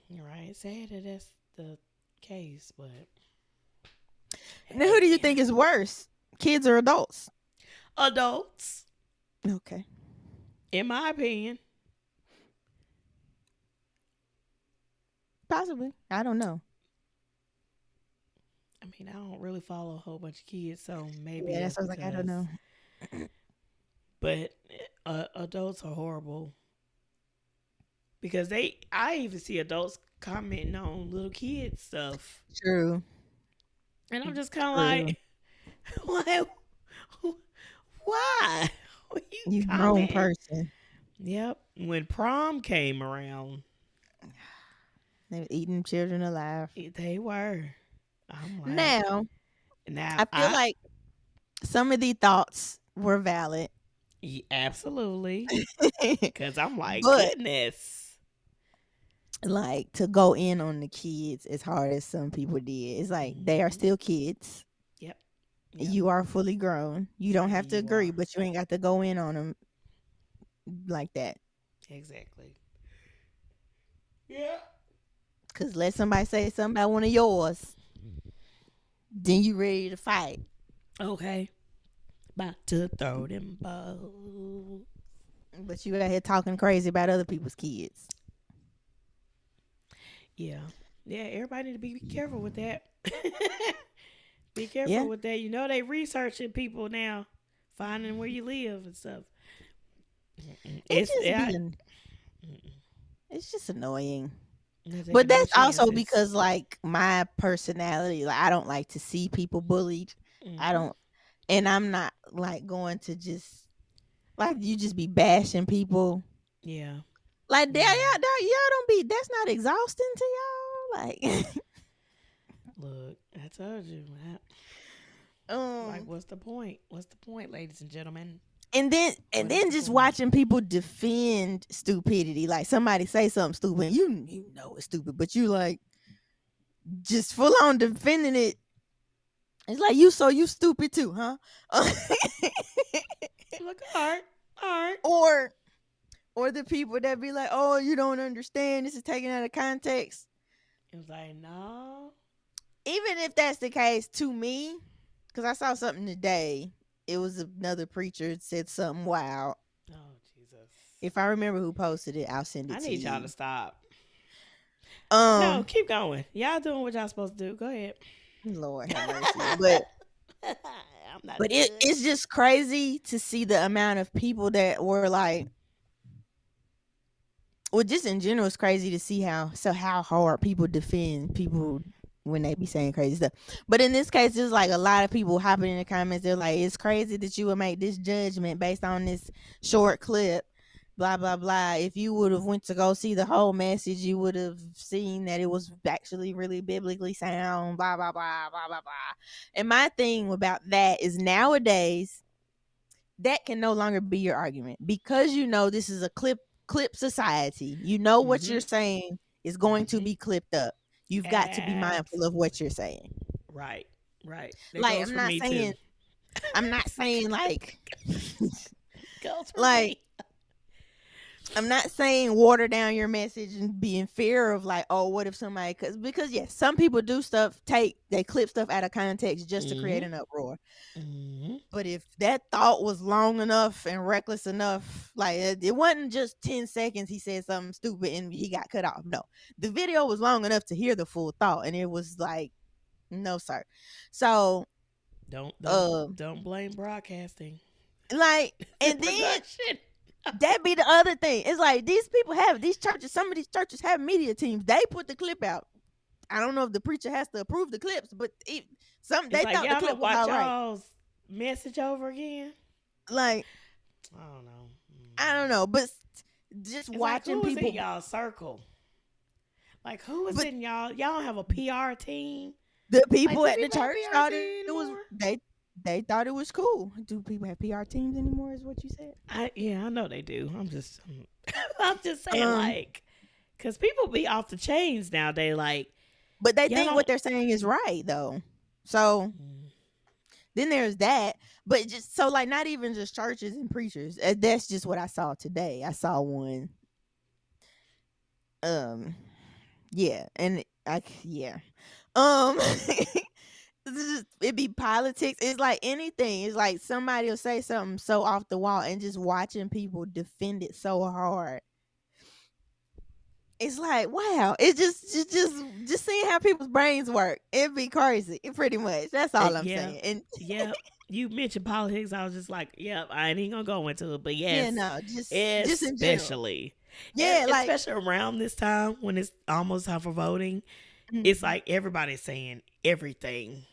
You're right. It's sad that that's the case, but Now, who do you hey, think is worse, kids or adults? adults, Okay, in my opinion. possibly. I don't know. I mean, I don't really follow a whole bunch of kids, so maybe Yeah, that's that's what I was like. I don't because. know. But adults are horrible because I even see adults commenting on little kids stuff, True. and I'm just kind of True. like, why? Why? What you You grown commenting? person. Yep. When prom came around, They were eating children alive. they were. I'm like, Now, now I feel like some of these thoughts were valid, absolutely, because I'm like, but goodness. like to go in on the kids as hard as some people did. It's like they are Hmm. still kids. Yep. Yep. You are fully grown. You don't Yeah, have to you agree, are. but you ain't got to go in on them like that. Exactly. Yeah. Cause let somebody say something about one of yours, then you ready to fight. Okay. About to throw them balls. But you out here talking crazy about other people's kids. Yeah. Yeah, everybody need to be careful with that. Be Yeah, careful with that. You know they researching people now, finding where you live and stuff. it It's just yeah, be it's just annoying. they're But taking no that's also chances. because like my personality, like I don't like to see people bullied. I Hmm. don't, and I'm not like going to just like you just be bashing people. Yeah. Like that, Yeah. y'all don't be. That's not exhausting to y'all. Like, Look, I told you. Like, um, what's the point? What's the point, ladies and gentlemen? and What is then the just point? watching people defend stupidity. Like somebody say something stupid, you know it's stupid, but you like just full on defending it. It's like you stupid too, huh? Look, all right, all right. or or the people that be like, oh, you don't understand. This is taken out of context. It was like, no. Even if that's the case, to me, because I saw something today. It was another preacher said something wild. Oh Jesus. If I remember who posted it, I'll send I it to need y'all to you. stop. No, Um, keep going. Y'all doing what y'all supposed to do. Go ahead. Lord have mercy. I'm not a But it's judge. just crazy to see the amount of people that were like, well, just in general, it's crazy to see how hard people defend people when they be saying crazy stuff. But in this case, it's like a lot of people hopping in the comments. They're like, "It's crazy that you would make this judgment based on this short clip." Blah blah blah. If you would have went to go see the whole message, you would have seen that it was actually really biblically sound. Blah blah blah blah blah blah. And my thing about that is nowadays that can no longer be your argument because you know this is a clip society. You know what you're Mm-hmm. saying is going to Mm-hmm. be clipped up. You've got to be mindful of what you're Absolutely. saying. Right. Right. That Like goes for me too. I'm not saying like Goes for like me. I'm not saying water down your message and be in fear of like, oh, what if somebody because yes, some people do stuff, they clip stuff out of context just to create Mm-hmm. an uproar. Mm-hmm. But if that thought was long enough and reckless enough, like it wasn't just 10 seconds he said something stupid and he got cut off. No. The video was long enough to hear the full thought and it was like, no, sir. So, Don't don't uh don't blame broadcasting. like The and then production. that be the other thing. It's like these people have these churches, some of these churches have media teams. They put the clip out. I don't know if the preacher has to approve the clips, but some It's they like thought the y'all clip don't was watch all right. y'all's message over again. Like, I don't know. I don't know, but just It's like watching who was in people, y'all circle? Like who was but in y'all? Y'all don't have a PR team. the Like people do at the people have church PR thought team it was anymore? they thought it was cool. Do people have PR teams anymore? Is what you said? I know they do. I'm just saying Um, like, cause people be off the chains nowadays. Like but they y'all think don't. what they're saying is right though. So Mm, then there's that. But just so like not even just churches and preachers. That's just what I saw today. I saw one. Um, yeah, and yeah. It be politics. It's like anything. It's like somebody will say something so off the wall, and just watching people defend it so hard. It's like wow. It's just seeing how people's brains work. It'd be crazy. Pretty much. That's all I'm yeah, saying. And yeah. You mentioned politics. I was just like, yep. I ain't gonna go into it, but yeah, yes, no, just in general. especially, and Yeah, like especially around this time when it's almost time for voting, it's mhm, like everybody's saying everything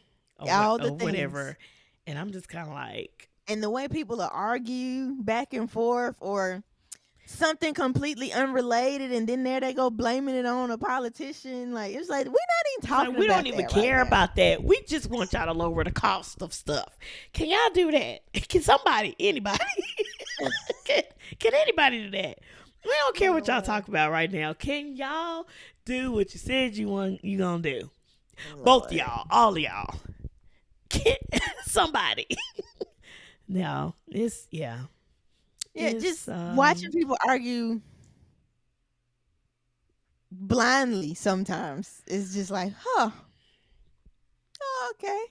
all or the things. whatever, and I'm just kind of like, And the way people will argue back and forth or something completely unrelated and then there they go blaming it on a politician. Like it's like we're not even it's like talking we don't about even that right care now. about that. We just want y'all to lower the cost of stuff. Can y'all do that? Can somebody, anybody, can, can anybody do that? We don't care what y'all Lord. talk about right now. Can y'all do what you said you gonna do? Both of Lord. y'all, all of y'all. Can somebody? No, it's yeah. Yeah, It's just watching people argue blindly sometimes is just like, huh, oh, okay.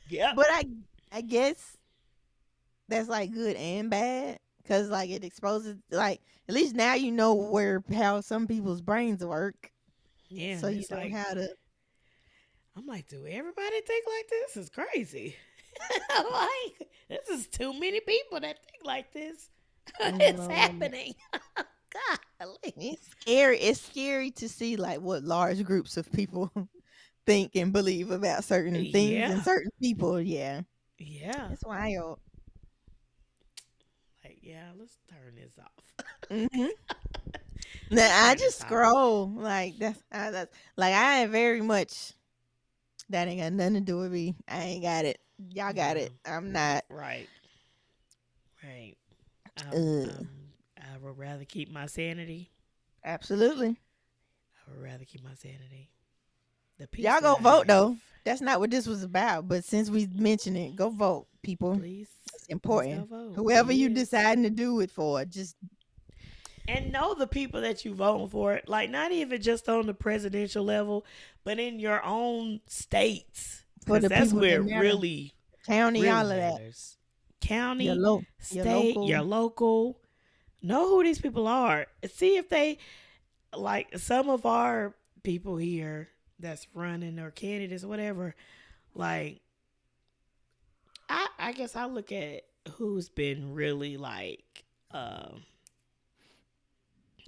yep. But I guess that's like good and bad because like it exposes like at least now you know where how some people's brains work, Yeah, so and you it's know like how to. I'm like, do everybody think like this? Is crazy. I'm like, this is too many people that think like this. It's Lord. happening. Golly. It's scary to see like what large groups of people think and believe about certain things and Yeah. certain people. Yeah, Yeah. it's wild. Like, yeah, let's turn this off. Hmm. Let's Now I turn just this off. scroll like that's like I ain't very much. That ain't got nothing to do with me. I ain't got it. Y'all got Yeah. it. I'm not. Right. Right. Uh, I would rather keep my sanity. absolutely. I would rather keep my sanity. The peace Y'all that go I vote have. though. That's not what this was about. But since we mentioned it, go vote, people. Please, It's please go important. vote. It Whoever you is. deciding to do it for, just And know the people that you voting for. Like not even just on the presidential level, but in your own states. for Cause the that's people where that it matter. really, County, really all of that. matters. County, Your state, local. your local. Know who these people are. See if they like some of our people here that's running or candidates or whatever. Like I guess I look at who's been really like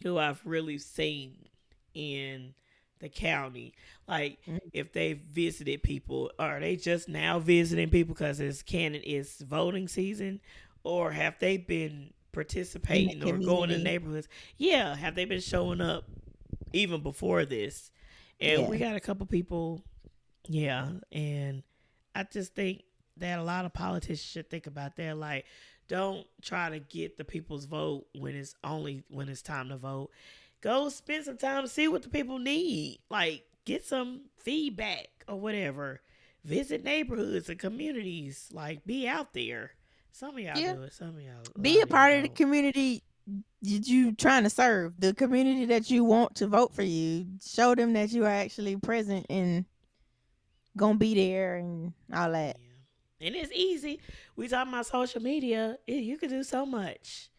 who I've really seen in the county. Like Mm, if they've visited people, are they just now visiting people because it's voting season, or have they been in the participating or going to community. neighborhoods? Yeah, have they been showing up even before this? And Yeah. we got a couple people, yeah, and I just think. that a lot of politicians should think about. They're like, don't try to get the people's vote when it's time to vote. Go spend some time to see what the people need. Like, get some feedback or whatever. Visit neighborhoods and communities. Like, be out there. Some of y'all Yeah. do it. Some of y'all, a Be lot a of y'all part of the don't. community that you trying to serve, the community that you want to vote for you. Show them that you are actually present and gonna be there and all that. Yeah. And it's easy. We talking about social media. You could do so much.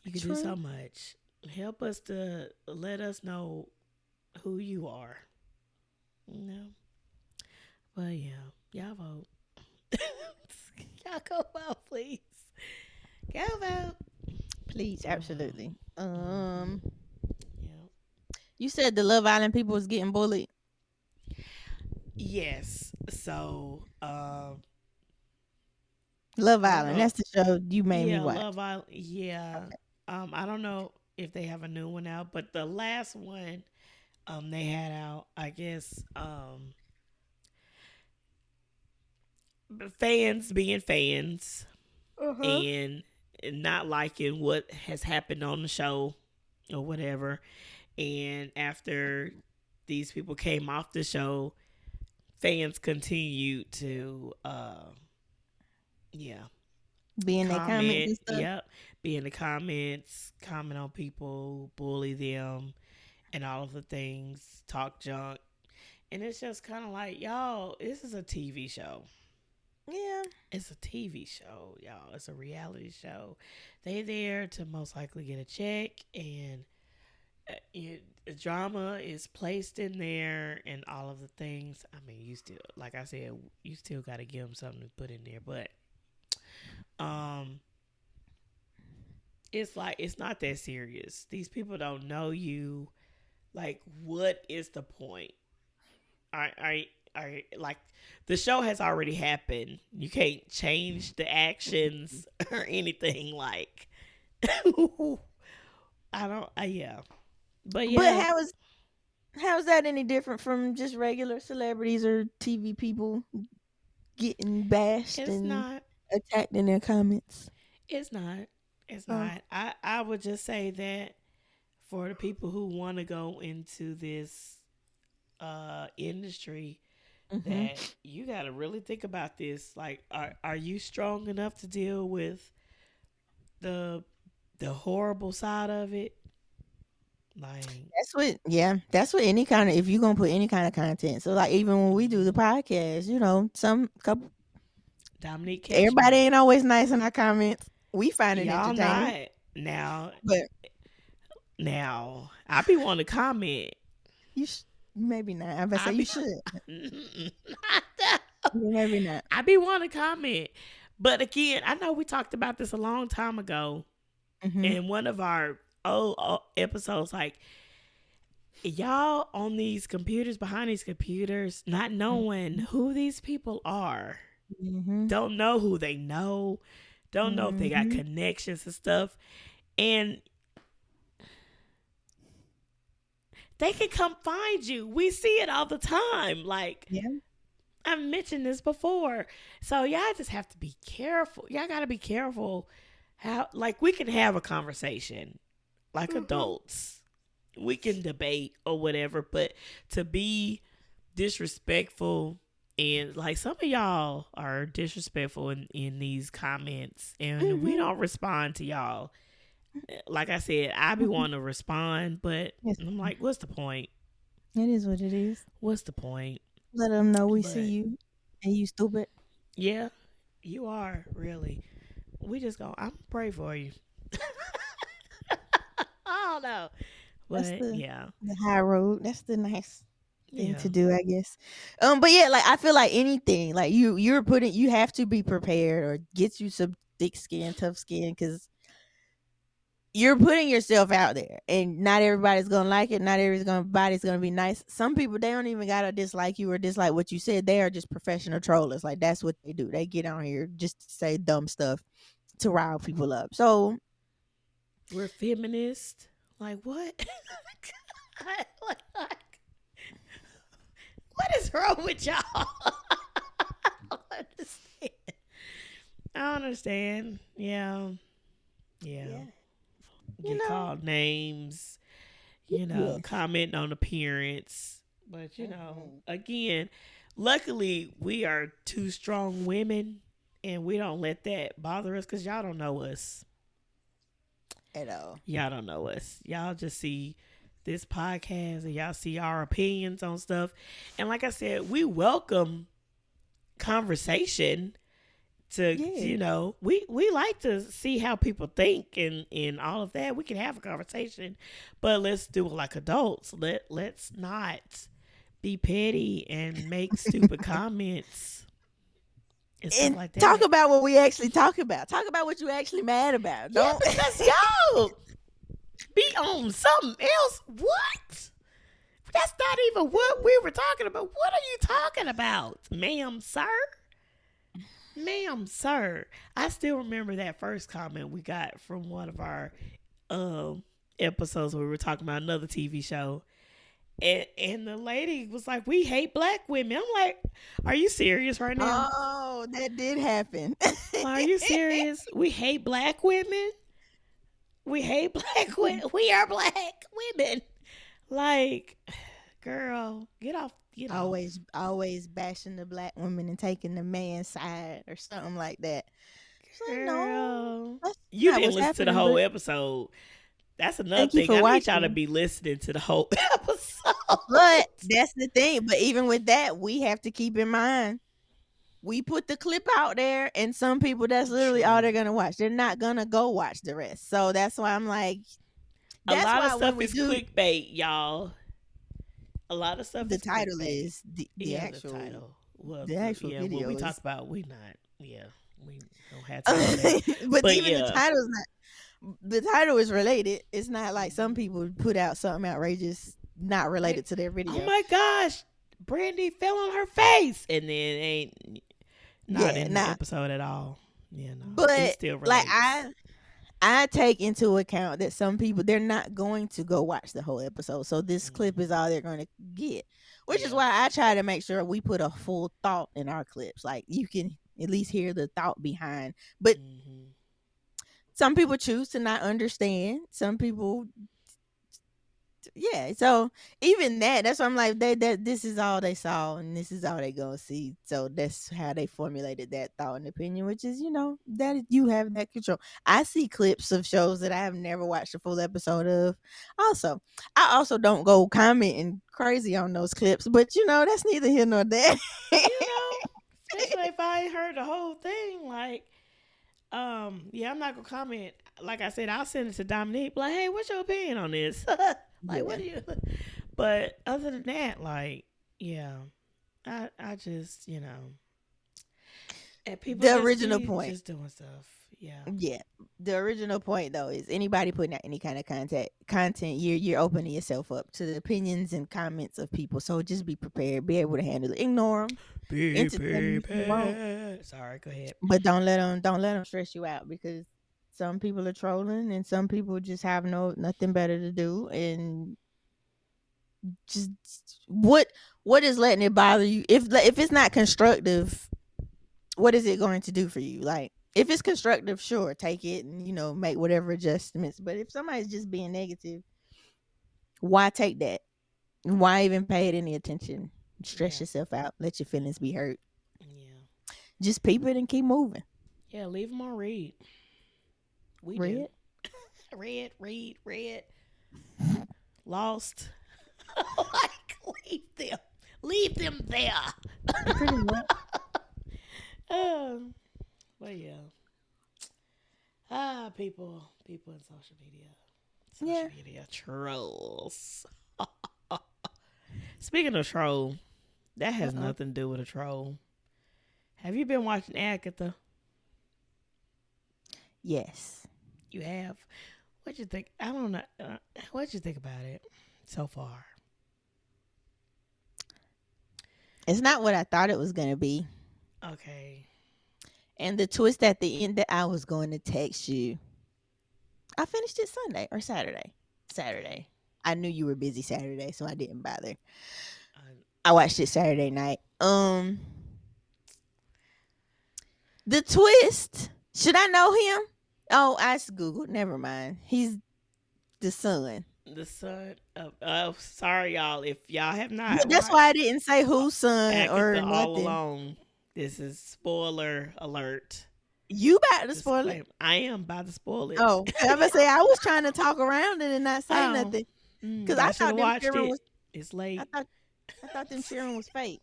You could do True. so much. Help us to let us know who you are. You know? But yeah, y'all vote. Y'all go vote, please. Go vote. Please, Go vote. absolutely. Yeah. You said the Love Island people was getting bullied. Yes. So, Love I don't Island. know. That's the show you made me Yeah, watch. Love Island. Yeah. I don't know if they have a new one out, but the last one they had out, I guess, fans being fans Uh huh. and not liking what has happened on the show or whatever. And after these people came off the show, fans continued to, yeah, Be in their comments comment. and stuff. Yep, be in the comments, comment on people, bully them, and all of the things, talk junk. And it's just kind of like, y'all, this is a TV show. Yeah. It's a TV show, y'all. It's a reality show. They there to most likely get a check, and drama is placed in there, and all of the things. I mean, you still, like I said, you still got to give them something to put in there, but um, it's like it's not that serious. These people don't know you. Like, what is the point? I like the show has already happened. You can't change the actions or anything. Like, I don't. Yeah, but But yeah, how's that any different from just regular celebrities or TV people getting bashed it's and not. attacked in their comments? It's not. It's Oh. not. I would just say that for the people who want to go into this industry, Mhm. that you got to really think about this. Like, are you strong enough to deal with the the horrible side of it? Like That's what any kind of if you're gonna put any kind of content. So like even when we do the mhm. podcast, some couple Dominique everybody Ketchum, ain't always nice in our comments. We find it y'all entertaining. not now. But Now I be wanting to comment. you maybe not. I'm about to I say you be should. not Maybe not. I be wanting to comment, but again, I know we talked about this a long time ago Mhm. in one of our old episodes. Like, y'all on these computers, behind these computers, not knowing Mhm. who these people are, Mhm. don't know who they know, don't know if they got Mhm. connections and stuff, and they can come find you. We see it all the time. Like, Yeah. I've mentioned this before. So y'all just have to be careful. Y'all got to be careful how, like, we can have a conversation like Mhm. adults. We can debate or whatever, but to be disrespectful, and like some of y'all are disrespectful in these comments, and we Mhm. don't respond to y'all. Like I said, I be Mhm. wanting to respond, but Yes. I'm like, what's the point? It is what it is. What's the point? Let them know we see But you and you stupid. yeah, you are really. We just go. I'm pray for you. I don't know, That's but yeah, the high road. That's the nice thing yeah. to do, I guess. But yeah, like I feel like anything, like you have to be prepared or get you some thick skin, tough skin, because you're putting yourself out there, and not everybody's gonna like it. Not everybody's gonna be nice. Some people they don't even gotta dislike you or dislike what you said. They are just professional trollers. Like that's what they do. They get on here just to say dumb stuff to rile people up. So We're feminist. Like what? Like, what is wrong with y'all? I don't understand. understand. Yeah. Yeah. Yeah. You Get know. called names, Yes. commenting on appearance. But, Hmm. again, luckily we are two strong women and we don't let that bother us because y'all don't know us. At all. Y'all don't know us. Y'all just see this podcast and y'all see our opinions on stuff. And like I said, we welcome conversation to, Yeah. we like to see how people think and all of that. We can have a conversation, but let's do it like adults. Let's not be petty and make stupid comments and stuff And like talk that. about what we actually talk about. Talk about what you actually mad about. Yeah, Don't. because y'all be on something else. What? That's not even what we were talking about. What are you talking about, ma'am, sir? Ma'am, sir. I still remember that first comment we got from one of our um episodes where we were talking about another TV show. And the lady was like, "We hate black women." I'm like, "Are you serious right now? Oh, that did happen. Are you serious? We hate black women. We hate black women. We are black women. Like, girl, get off, get off, always bashing the black woman and taking the man's side or something like that. It's like, no, girl." that's You not didn't what's listen to the happening. whole But episode. That's another thank you thing. for I need y'all to watching. be listening to the whole But episode. that's the thing. But even with that, we have to keep in mind we put the clip out there, and some people that's literally all they're True. gonna watch. They're not gonna go watch the rest. So that's why I'm like, A that's lot of why when stuff we is do, clickbait, y'all. A lot of stuff the is title clickbait. is the Yeah, the actual title. Well, the actual yeah, what video we talk is. about, we not. Yeah, we don't have time for that. But But even yeah. the title is related. It's not like some people put out something outrageous not Like, related to their oh video. my gosh, Brandy fell on her face, and then ain't not Yeah, in the nah. episode at all. Yeah, no, it But still like relates. I take into account that some people they're not going to go watch the whole episode. So this clip is Hmm. all they're going to get. Which is Yeah. why I try to make sure we put a full thought in our clips. Like you can at least hear the thought behind. But Hmm. some people choose to not understand. Some people yeah. So even that's why I'm like that this is all they saw and this is all they gonna see. So that's how they formulated that thought and opinion, which is that you have that control. I see clips of shows that I have never watched a full episode of. Also, I also don't go commenting crazy on those clips, but that's neither here nor there. You know, especially if I ain't heard the whole thing. Like, yeah, I'm not gonna comment. Like I said, I'll send it to Dominique. Like, hey, what's your opinion on this? Like, what Yeah. do you? But other than that, like, yeah, I just, and people The just original be point. just doing stuff. Yeah, Yeah. The original point though is anybody putting out any kind of content, you're opening yourself up to the opinions and comments of people. So just be prepared, be able to handle it. Ignore them, be entertain them if you want, prepared. Sorry, go ahead. but don't let them stress you out because some people are trolling and some people just have nothing better to do and just what is letting it bother you if it's not constructive. What is it going to do for you? Like, if it's constructive, sure, take it and make whatever adjustments. But if somebody's just being negative, why take that? Why even pay it any attention? Stress Yeah, yourself out. Let your feelings be hurt. yeah, Just peep it and keep moving. yeah. Leave them on read. We do. Read. Read. Lost. Like, leave them there. Pretty much. um, but yeah. People in social Yeah. media trolls. Speaking of troll, that has Uh-oh. nothing to do with a troll. Have you been watching Agatha? Yes. You have. What you think? I don't know. What you think about it so far? It's not what I thought it was gonna be. Okay. And the twist at the end that I was going to text you. I finished it Sunday or Saturday. Saturday. I knew you were busy Saturday, so I didn't bother. I, I watched it Saturday night. The twist. Should I know him? Oh, I just Googled. Never mind. He's the son. The son of. Sorry, y'all. If y'all have Yeah, not that's why I watched didn't say whose son or Agatha all nothing. along, this is spoiler alert. You about to spoil it. Disclaimer: I am about to spoil it. Oh, 'cause I was say I was trying to talk around it and not say Oh, nothing because I y'all should thought have them watched children it. was. It's I late. thought them children was fake.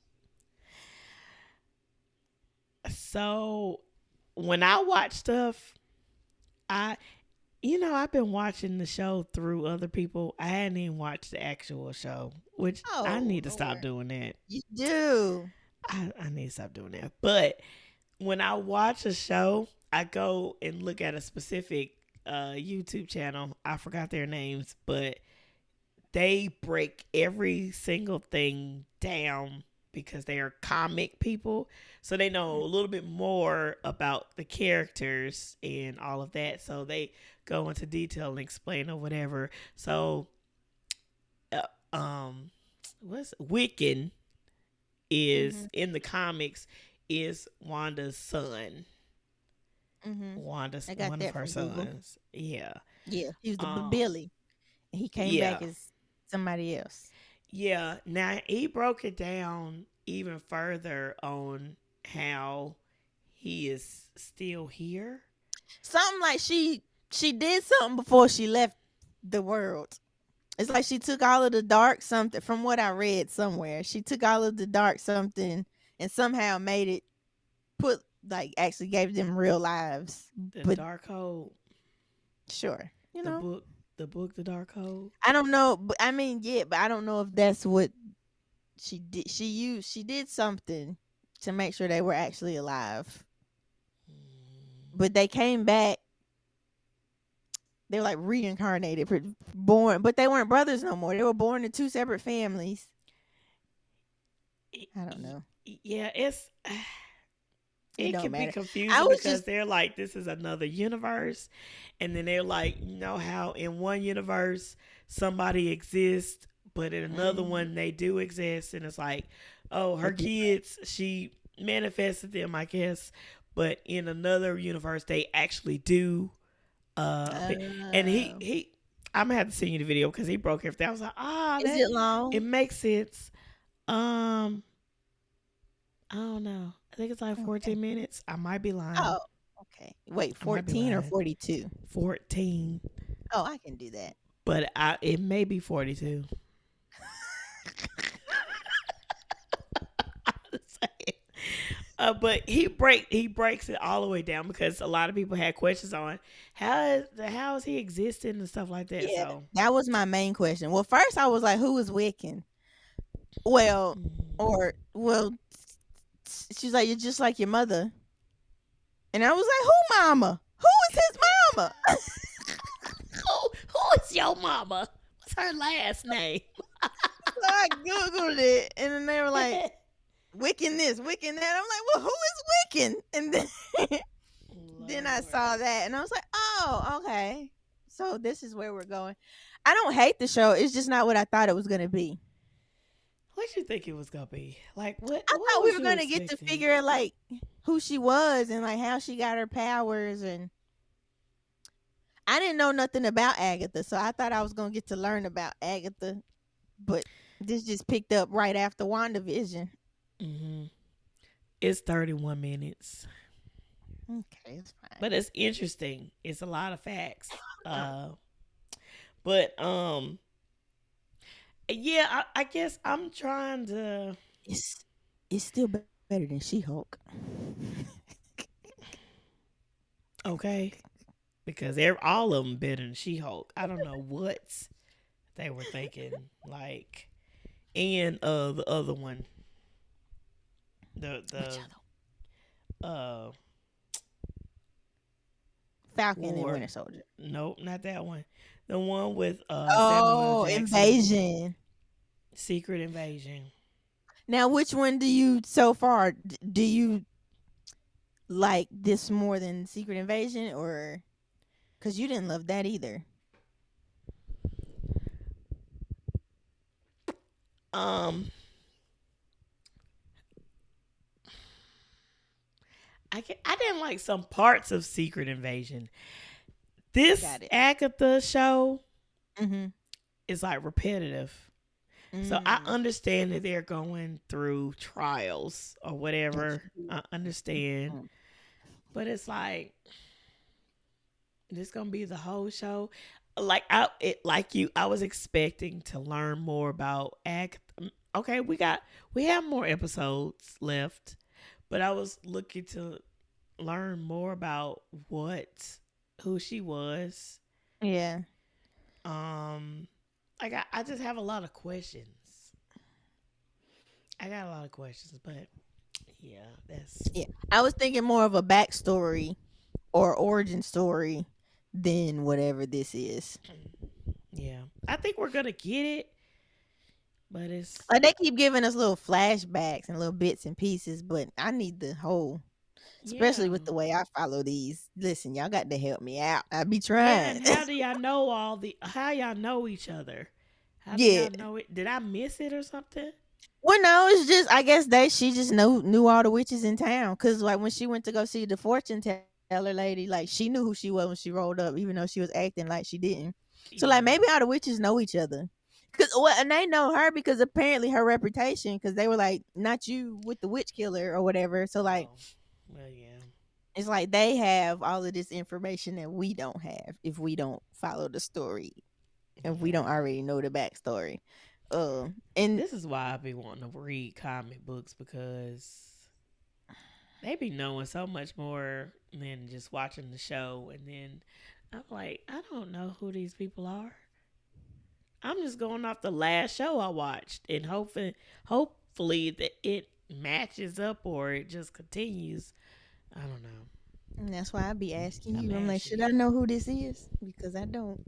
So when I watch stuff, I I've been watching the show through other people. I hadn't even watched the actual show, which I Oh need to stop Lord, doing that. you do. I need to stop doing that. But when I watch a show, I go and look at a specific YouTube channel. I forgot their names, but they break every single thing down because they are comic people. So they know a little bit more about the characters and all of that. So they go into detail and explain or whatever. So, uh, um, what's Wiccan Mm-hmm. is in the comics is Wanda's son. Mm-hmm. Wanda's I got one of that her from Google. sons. Yeah. Yeah, he was the Um. Billy, and he came back Yeah. as somebody else. Yeah. Now he broke it down even further on how he is still here. Something like she did something before she left the world. It's like she took all of the dark something from what I read somewhere. She took all of the dark something and somehow made it put like actually gave them real lives. The But Dark Code, sure, the book, the Dark Code. I don't know. But I mean, yeah, but I don't know if that's what she did. She did something to make sure they were actually alive. But they came back. They were like reincarnated, born, but they weren't brothers no more. They were born in two separate families. I don't know. Yeah, it's It it don't can be matter. I confusing was because just they're like this is another universe, and then they're like how in one universe somebody exists, but in another mm, one they do exist, and it's like, oh, but her different. kids, she manifested them, I guess, but in another universe they actually do. Uh, and Uh, I'm gonna have to send you the video because he broke everything. I was like, is that it it long? makes sense. Um, I don't know. I think it's like Okay. 14 minutes. I might be lying. Oh, okay. Wait, I might be 14 or lying. 42? 14, Oh, I can do that. but it may be 42. But he breaks it all the way down because a lot of people had questions on how is he existing and stuff like that. Yeah, So that was my main question. Well, first I was like, who is Wiccan? Well, mm. or well, she's like, you're just like your mother, and I was like, who, mama? Who is his mama? Who is your mama? What's her last name? So I googled it, and then they were like, Wiccan this, Wiccan that. I'm like, well, who is Wiccan? And then then I Lord. saw that, and I was like, oh, okay. So this is where we're going. I don't hate the show. It's just not what I thought it was gonna be. What you think it was gonna be? Like I what thought we was were you gonna get to expecting? figure like who she was and like how she got her powers, and I didn't know nothing about Agatha, so I thought I was gonna get to learn about Agatha, but this just picked up right after WandaVision. Mm-hmm. It's 31 minutes. Okay, it's But it's interesting. It's a lot of facts. But yeah, I guess I'm trying to. it's it's still better than She-Hulk. Okay, because they're all of them better than She-Hulk. I don't know what they were thinking. Like, and the other one, the Which the other? uh Falcon and war. Winter Soldier. Nope, not that one. The one with Samuel L. Oh, Jackson, Invasion. Secret Invasion. Now, which one do you so far do you like this more than Secret Invasion, or because you didn't love that either? Um, I didn't like some parts of Secret Invasion. This Got it. Agatha show Mhm. is like repetitive. So I Mm. understand that they're going through trials or Yes, whatever. you I did. understand. Mm. But it's like this gonna be the whole show. Like I was expecting to learn more about Agatha. Okay, we have more episodes left, but I was looking to learn more about who she was. Yeah. Um, I just have a lot of questions. I got a lot of questions, but yeah, that's Yeah. I was thinking more of a backstory or origin story than whatever this is. yeah. I think we're gonna get it, but it's Like they keep giving us little flashbacks and little bits and pieces, but I need the whole, especially yeah, with the way I follow these. Listen, y'all got to help me out. I be yeah. trying. And how do y'all know all the? How y'all know each other? How do Yeah. y'all know it? Did I miss it or something? Well, no, it's just I guess she just knew all the witches in town because like when she went to go see the fortune teller lady, like she knew who she was when she rolled up, even though she was acting like she didn't. So like Yeah. maybe all the witches know each other. Cause well, and they know her because apparently her reputation, because they were like, not you with the witch killer or whatever. So like Oh, well, yeah, it's like they have all of this information that we don't have if we don't follow the story, if we yeah. don't already know the backstory. And This is why I be wanting to read comic books because they be knowing so much more than just watching the show. And then I'm like, I don't know who these people are. I'm just going off the last show I watched and hopefully that it matches up or it just continues. I don't know. And that's why I be asking I'm you. I'm like, should ashy. I know who this is? Because I don't.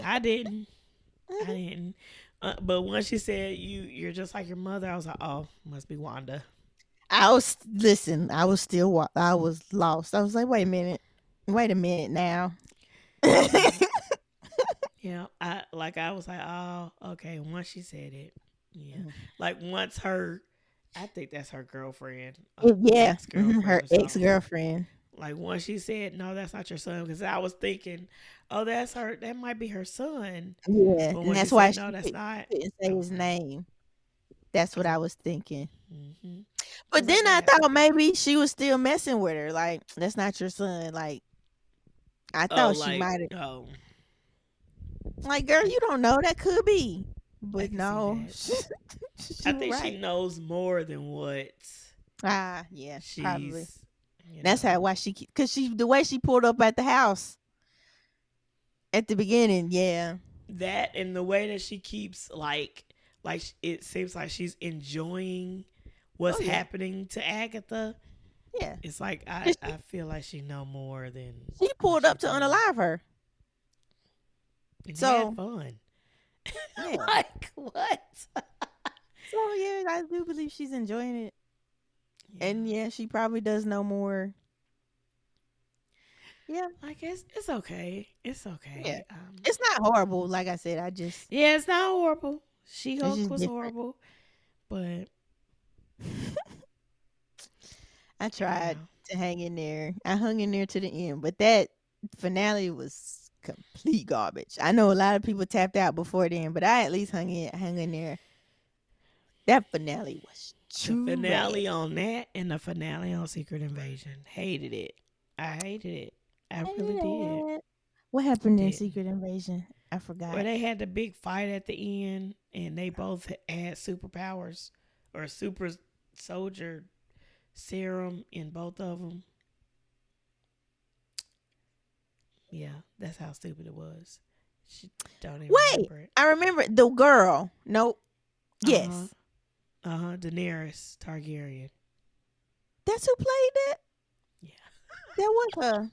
I didn't. I didn't. But once she said you're just like your mother, I was like, oh, must be Wanda. I was listen. I was still. I was lost. I was like, wait a minute. Wait a minute now. Yeah. Yeah, I was like, oh, okay. Once she said it, yeah, like once her, I think that's her girlfriend, Yeah, ex her girlfriend or ex something. girlfriend. Like once she said, no, that's not your son, because I was thinking, oh, that's her. That might be her son. Yeah, But and when she that's why said no, she that's not. couldn't say his Okay, name. That's what cause, I was thinking. But cause I then I got thought maybe she was still messing with her. Like, that's not your son. Like, I oh thought she like might have. oh, Like, girl, you don't know. That could be. I But can see no, that. she I was think she right. knows more than what Ah, yeah, probably. she's, you That's know. how why because she the way she pulled up at the house at the beginning. Yeah. That and the way that she keeps it seems like she's enjoying what's Oh yeah. happening to Agatha. Yeah. It's like 'Cause I feel like she know more than she what pulled she up to do unalive her. and had So fun. yeah. Like what? So yeah, I do believe she's enjoying it. And Yeah. yeah, she probably does know more. Yeah. Like it's okay. It's Yeah. okay. It's not horrible. Like I said, I just Yeah, it's not horrible. She it's Hulk just was different. horrible, but I tried yeah. to hang in there. I hung in there to the end, but that finale was complete garbage. I know a lot of people tapped out before then, but I at least hung in there. That finale was The too bad. finale on that and the finale on Secret Invasion. Hated it. I hated it. I really did. What I happened in didn't. Secret Invasion? I Where forgot. they had the big fight at the end and they both had superpowers or super soldier serum in both of them. Yeah, that's how stupid it was. She don't even Wait, remember it. I remember the girl. Nope. Uh huh. Yes, Daenerys Targaryen. that's who played that. Yeah. That was her.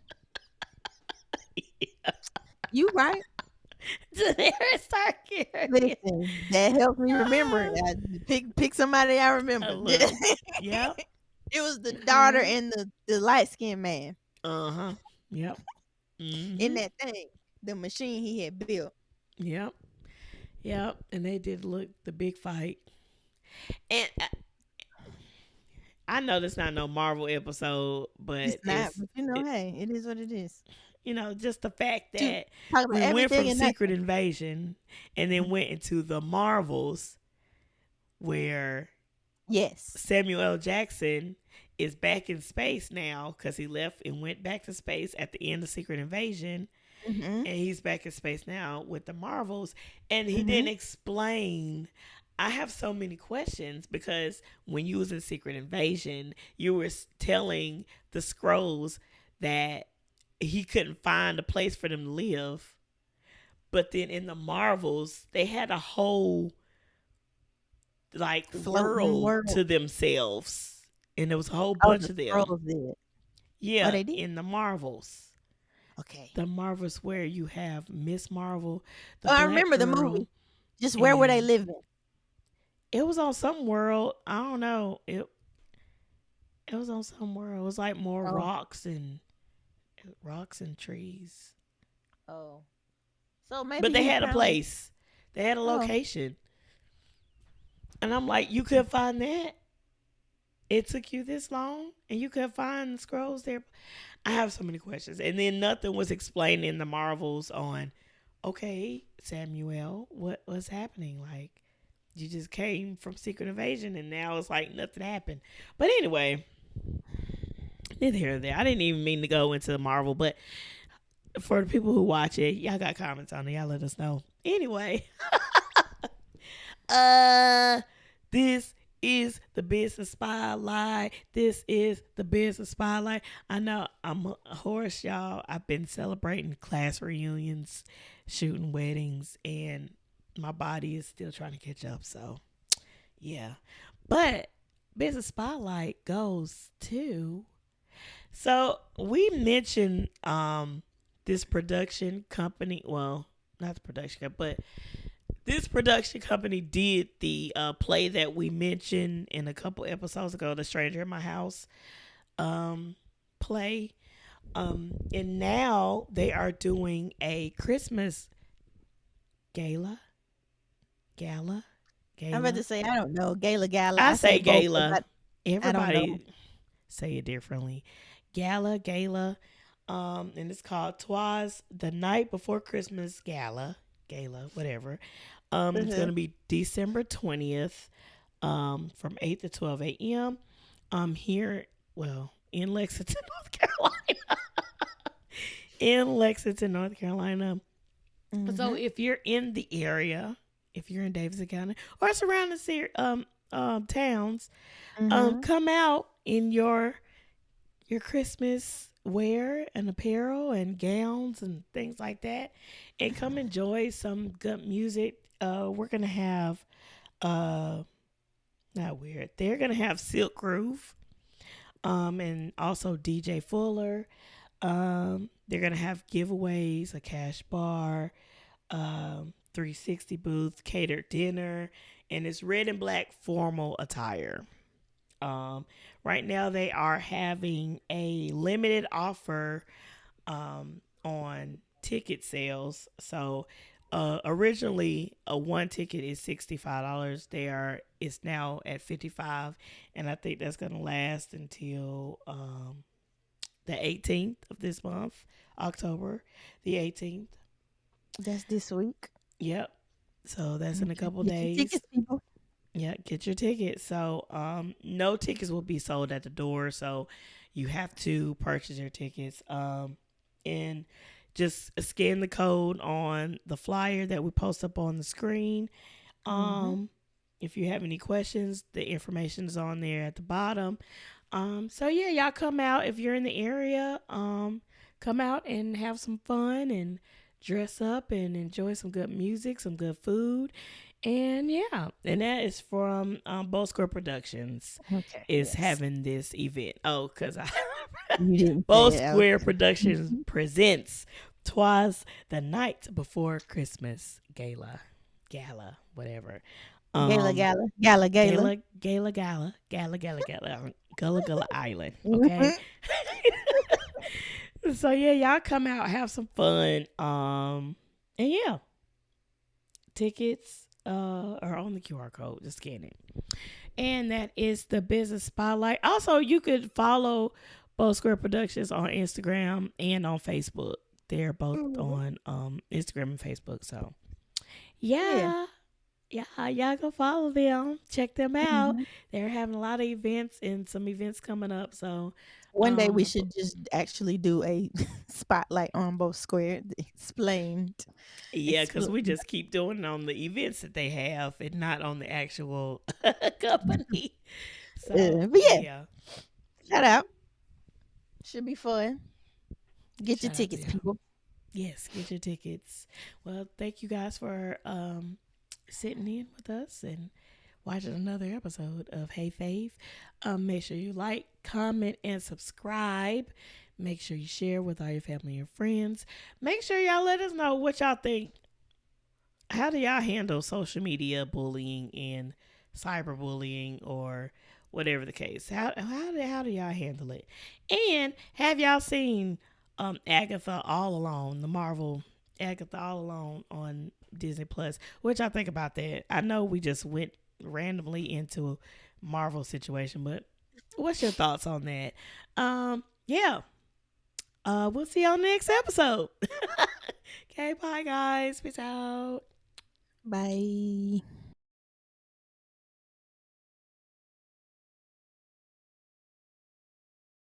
You right. Daenerys Targaryen. Listen, that helps me remember it. I pick somebody I remember. Look. Yep. It was the daughter Uh and the light skinned man huh. Yep. in Mm-hmm. that thing, the machine he had built. Yep. Yep. And they did look the big fight. And I know that's not no Marvel episode, It's but not, but it, hey, it is what it is. just the fact To that talk about we went everything from and Secret nothing. Invasion and then went into the Marvels, where Yes. Samuel L. Jackson is back in space now because he left and went back to space at the end of Secret Invasion, Mhm. and he's back in space now with the Marvels, and he Mhm. didn't explain. I have so many questions because when you was in Secret Invasion, you were telling the Skrulls that he couldn't find a place for them to live, but then in the Marvels, they had a whole like Floating world world. to themselves, and there was a whole Oh, bunch the of them. scrolls did. Oh, Yeah, they did. in the Marvels. Okay. The Marvels where you have Miss Marvel, the Oh, I black remember the girl, movie. Just where were they and living? it was on some world. I don't know. It was on some world. It was like more Oh. rocks and trees. Oh. So But maybe they he had a found it. place. They had a Oh. location. And I'm like, you could find that? It took you this long and you could find scrolls there? I have so many questions. And then nothing was explained in the Marvels on, okay, Samuel, what was happening? Like, you just came from Secret Invasion and now it's like nothing happened. But anyway, neither here nor there. I didn't even mean to go into the Marvel, but for the people who watch it, y'all got comments on it. Y'all let us know. Anyway, uh, this is the business spotlight. This is the business spotlight. I know I'm a horse, y'all. I've been celebrating class reunions, shooting weddings, and my body is still trying to catch up. So, yeah. But business spotlight goes to. So we mentioned this production company. Well, not the production company, but this production company did the play that we mentioned in a couple episodes ago, The Stranger in My House play. And now they are doing a Christmas gala, gala, I'm about gala. to say I don't know. Gala gala. I I say say both, gala. but I don't know. Everybody say it differently. Gala. And it's called Twas the Night Before Christmas Gala, whatever. It's Uh-huh. gonna be December 20th, from 8 to 12 a.m. Here, well, in Lexington, North Carolina. In Lexington, North Carolina. So Mhm. if you're in the area, if you're in Davidson County or surrounding towns, Mhm. come out in your Christmas wear and apparel and gowns and things like that, and come enjoy some good music. We're gonna have not weird. They're gonna have Silk Groove, and also DJ Fuller. They're gonna have giveaways, a cash bar, 360 booth, catered dinner, and it's red and black formal attire. Um, right now they are having a limited offer on ticket sales. So originally a one ticket is $65. It's now at 55, and I think that's gonna last until the 18th of this month, October the 18th. That's this week. Yep. So that's in a Okay. couple Get your days. tickets, people. Yeah, get your tickets. So, no tickets will be sold at the door. So, you have to purchase your tickets. And just scan the code on the flyer that we post up on the screen. Mhm. Um, if you have any questions, the information is on there at the bottom. So yeah, y'all come out if you're in the area. Come out and have some fun and dress up and enjoy some good music, some good food, and yeah, and that is from Bo2 Productions Okay. is Yes. having this event. Oh, cause I You didn't say it. Bo2 Okay. Productions presents Twas the Night Before Christmas Gala, whatever. Gala Um, gala. Gala gala. Gullah Island. Okay. Mhm. So yeah, y'all come out, have some fun. And yeah, tickets are on the QR code. Just scan it. And that is the business spotlight. Also, you could follow Bo2 Productions on Instagram and on Facebook. They're both Mhm. on Instagram and Facebook. So Yeah. yeah, yeah, y'all go follow them. Check them out. Mhm. They're having a lot of events and some events coming up. So One day we but should just actually do a spotlight on both squared explained. yeah, because Expl- we just keep doing it on the events that they have and not on the actual company. So but yeah, yeah, shout out. Should be fun. Get your shout out to tickets, them. people. Yes, get your tickets. Well, thank you guys for sitting in with us and watching another episode of Hey Fave. Make sure you like, comment, and subscribe. Make sure you share with all your family and friends. Make sure y'all let us know what y'all think. How do y'all handle social media bullying and cyberbullying or whatever the case? How do y'all handle it? And have y'all seen Agatha All Alone, the Marvel Agatha All Alone on Disney Plus? What y'all think about that? I know we just went randomly into a Marvel situation, but what's your thoughts on that? Yeah. We'll see y'all next episode. Okay, bye guys. Peace out. Bye.